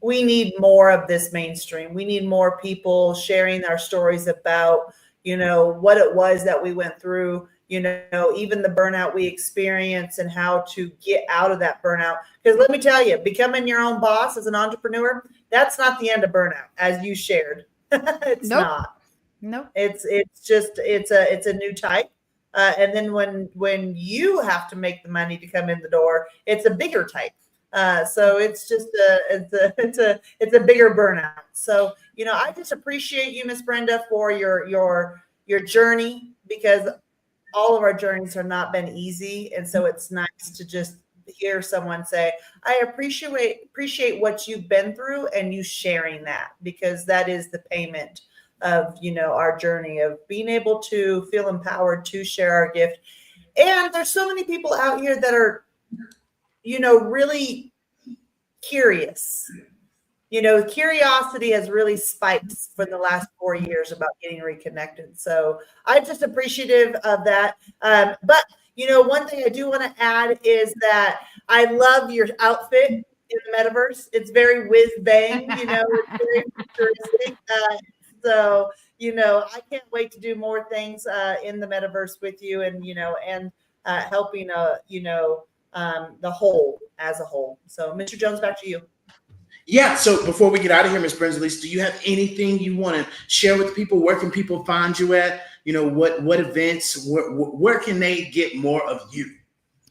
We need more of this mainstream. We need more people sharing our stories about, what it was that we went through, even the burnout we experience and how to get out of that burnout. Because let me tell you, becoming your own boss as an entrepreneur, that's not the end of burnout, as you shared. It's not.
Nope.
It's a new type. And then when you have to make the money to come in the door, it's a bigger type. So it's just it's a bigger burnout. So, I just appreciate you, Miss Brenda, for your journey, because all of our journeys have not been easy. And so it's nice to just hear someone say, I appreciate what you've been through and you sharing that, because that is the payment of, our journey of being able to feel empowered to share our gift. And there's so many people out here that are, really curious. Curiosity has really spiked for the last 4 years about getting reconnected. So I'm just appreciative of that. But, one thing I do want to add is that I love your outfit in the metaverse. It's very whiz bang, it's very futuristic. So, I can't wait to do more things in the metaverse with you and helping, the whole as a whole. So, Mr. Jones, back to you.
Yeah. So before we get out of here, Ms. Brenda-Lise, do you have anything you want to share with people? Where can people find you at? What events? Where can they get more of you?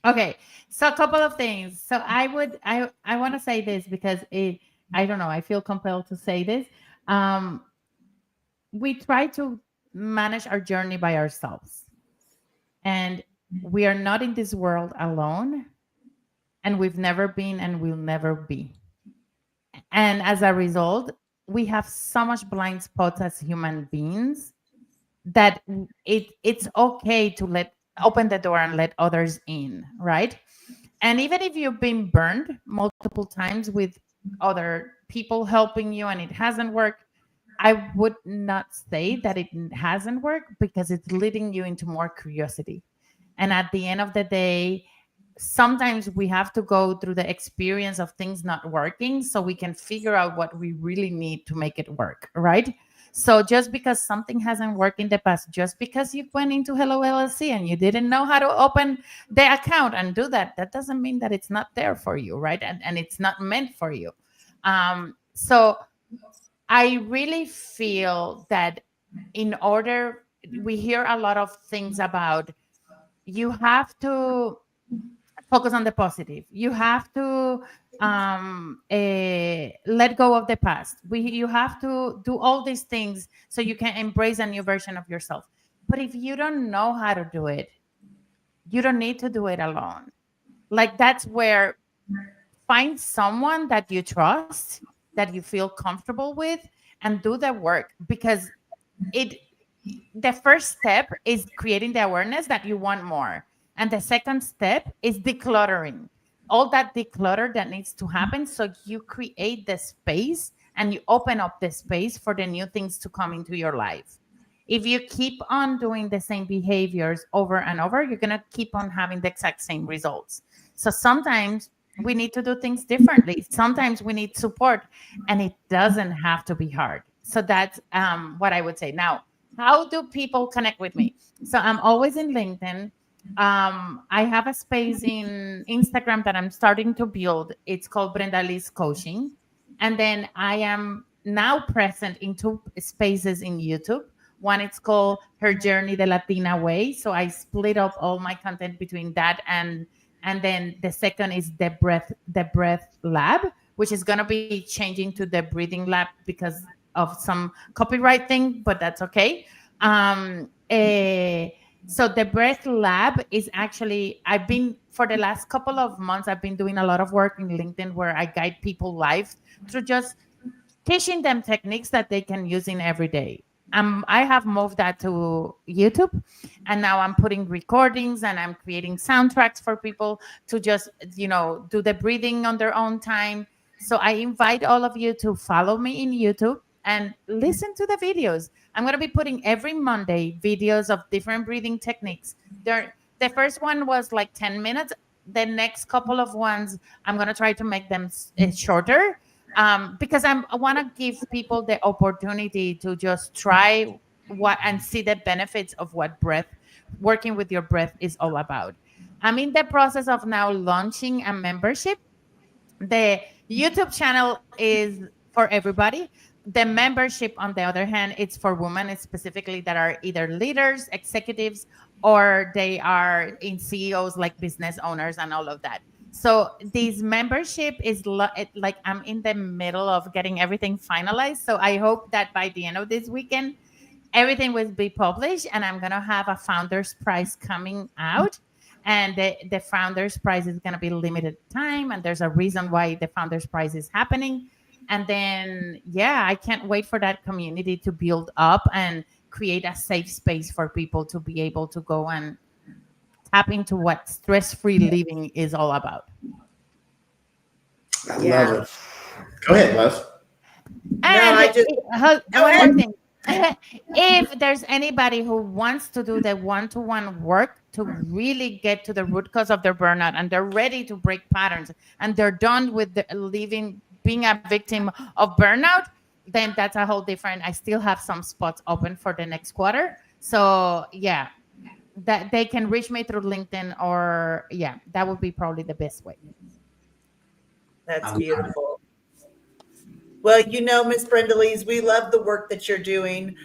Okay. So a couple of things. So I want to say this because I don't know, I feel compelled to say this. Um, we try to manage our journey by ourselves, and we are not in this world alone, and we've never been and will never be. And as a result, we have so much blind spots as human beings that it's okay to let open the door and let others in, right? And even if you've been burned multiple times with other people helping you and it hasn't worked, I would not say that it hasn't worked because it's leading you into more curiosity. And at the end of the day, sometimes we have to go through the experience of things not working so we can figure out what we really need to make it work, right? So just because something hasn't worked in the past, just because you went into Hello LLC and you didn't know how to open the account and do that, that doesn't mean that it's not there for you, right? And it's not meant for you. So I really feel that in order, we hear a lot of things about you have to focus on the positive. You have to let go of the past. You have to do all these things so you can embrace a new version of yourself. But if you don't know how to do it, you don't need to do it alone. Like that's where find someone that you trust, that you feel comfortable with, and do the work because it the first step is creating the awareness that you want more. And the second step is decluttering. All that declutter that needs to happen so you create the space and you open up the space for the new things to come into your life. If you keep on doing the same behaviors over and over, you're going to keep on having the exact same results. So sometimes we need to do things differently. Sometimes we need support, and it doesn't have to be hard. So that's what I would say. Now, how do people connect with me? So I'm always in LinkedIn. I have a space in Instagram that I'm starting to build. It's called Brenda Lee's Coaching. And then I am now present in two spaces in YouTube. One it's called Her Journey the Latina Way. So I split up all my content between that and then the second is the breath lab, which is gonna be changing to the breathing lab because of some copyright thing, but that's okay. So the breath lab is actually, I've been for the last couple of months, I've been doing a lot of work in LinkedIn where I guide people live through just teaching them techniques that they can use in every day. I have moved that to YouTube, and now I'm putting recordings and I'm creating soundtracks for people to just, do the breathing on their own time. So I invite all of you to follow me in YouTube and listen to the videos. I'm going to be putting every Monday videos of different breathing techniques. The first one was like 10 minutes. The next couple of ones, I'm going to try to make them shorter because I want to give people the opportunity to just try what and see the benefits of what working with your breath is all about. I'm in the process of now launching a membership. The YouTube channel is for everybody. The membership, on the other hand, it's for women specifically that are either leaders, executives, or they are in CEOs like business owners and all of that. So this membership is like I'm in the middle of getting everything finalized. So I hope that by the end of this weekend, everything will be published and I'm going to have a founder's prize coming out. And the founder's prize is going to be limited time. And there's a reason why the founder's prize is happening. And then, yeah, I can't wait for that community to build up and create a safe space for people to be able to go and tap into what stress-free living is all about.
I love it. Go ahead, love.
And one more thing. If there's anybody who wants to do the one-to-one work to really get to the root cause of their burnout and they're ready to break patterns and they're done with being a victim of burnout, then that's a whole different. I still have some spots open for the next quarter. So yeah, that they can reach me through LinkedIn or that would be probably the best way.
That's beautiful. Well, Miss Brenda Lees, we love the work that you're doing.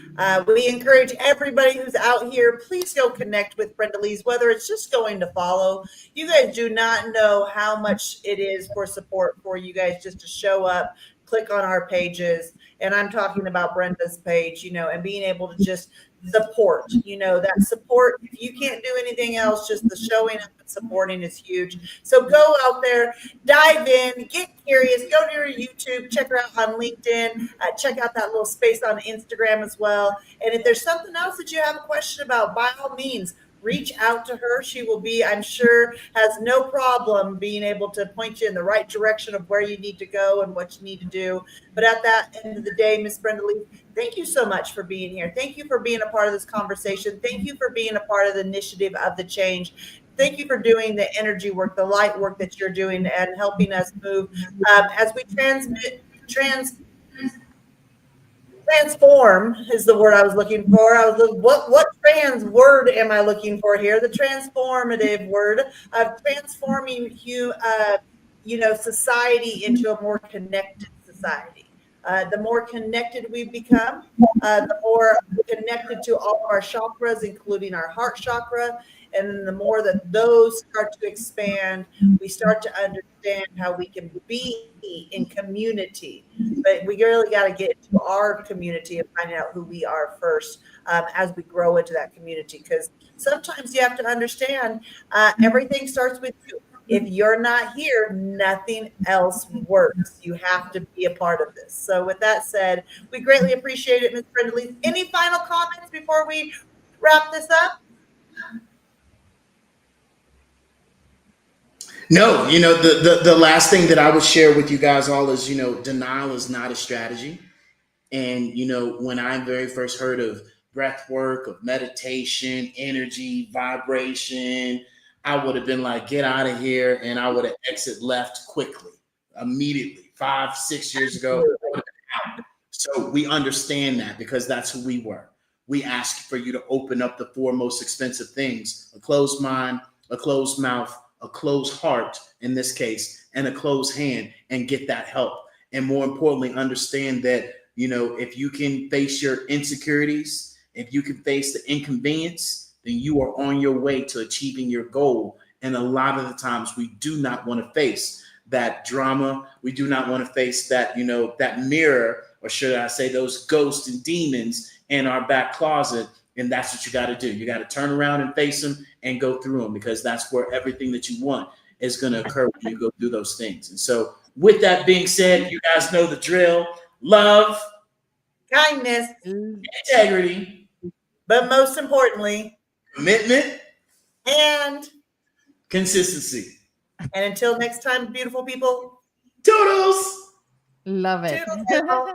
We encourage everybody who's out here, please go connect with Brenda Lees, whether it's just going to follow. You guys do not know how much it is for support for you guys just to show up, click on our pages. And I'm talking about Brenda's page, and being able to just support, that support. If you can't do anything else, just the showing up and supporting is huge. So go out there, dive in, get curious, go to your YouTube, check her out on LinkedIn, check out that little space on Instagram as well. And if there's something else that you have a question about, by all means, reach out to her. She will be, I'm sure, has no problem being able to point you in the right direction of where you need to go and what you need to do. But at that end of the day, Miss Brenda Lee, thank you so much for being here. Thank you for being a part of this conversation. Thank you for being a part of the initiative of the change. Thank you for doing the energy work, the light work that you're doing and helping us move as we transform is the word I was looking for. I was looking, what trans word am I looking for here? The transformative word of transforming society into a more connected society. The more connected we become, the more connected to all of our chakras, including our heart chakra. And the more that those start to expand, we start to understand how we can be in community. But we really got to get to our community and find out who we are first as we grow into that community. Because sometimes you have to understand everything starts with you. If you're not here, nothing else works. You have to be a part of this. So with that said, we greatly appreciate it, Ms. Brenda Lee. Any final comments before we wrap this up?
No, the last thing that I would share with you guys all is, denial is not a strategy. And, when I very first heard of breath work, of meditation, energy, vibration, I would have been like, get out of here. And I would have exit left quickly, immediately, 5-6 years ago. I would have been out. So we understand that because that's who we were. We asked for you to open up the 4 most expensive things: a closed mind, a closed mouth, a closed heart in this case, and a closed hand, and get that help. And more importantly, understand that, if you can face your insecurities, if you can face the inconvenience, then you are on your way to achieving your goal. And a lot of the times we do not want to face that drama. We do not want to face that, that mirror, or should I say those ghosts and demons in our back closet. And that's what you got to do. You got to turn around and face them and go through them, because that's where everything that you want is going to occur when you go through those things. And so with that being said, you guys know the drill: love,
kindness,
integrity,
but most importantly,
commitment,
and
consistency.
And until next time, beautiful people.
Toodles.
Love it.
Toodles.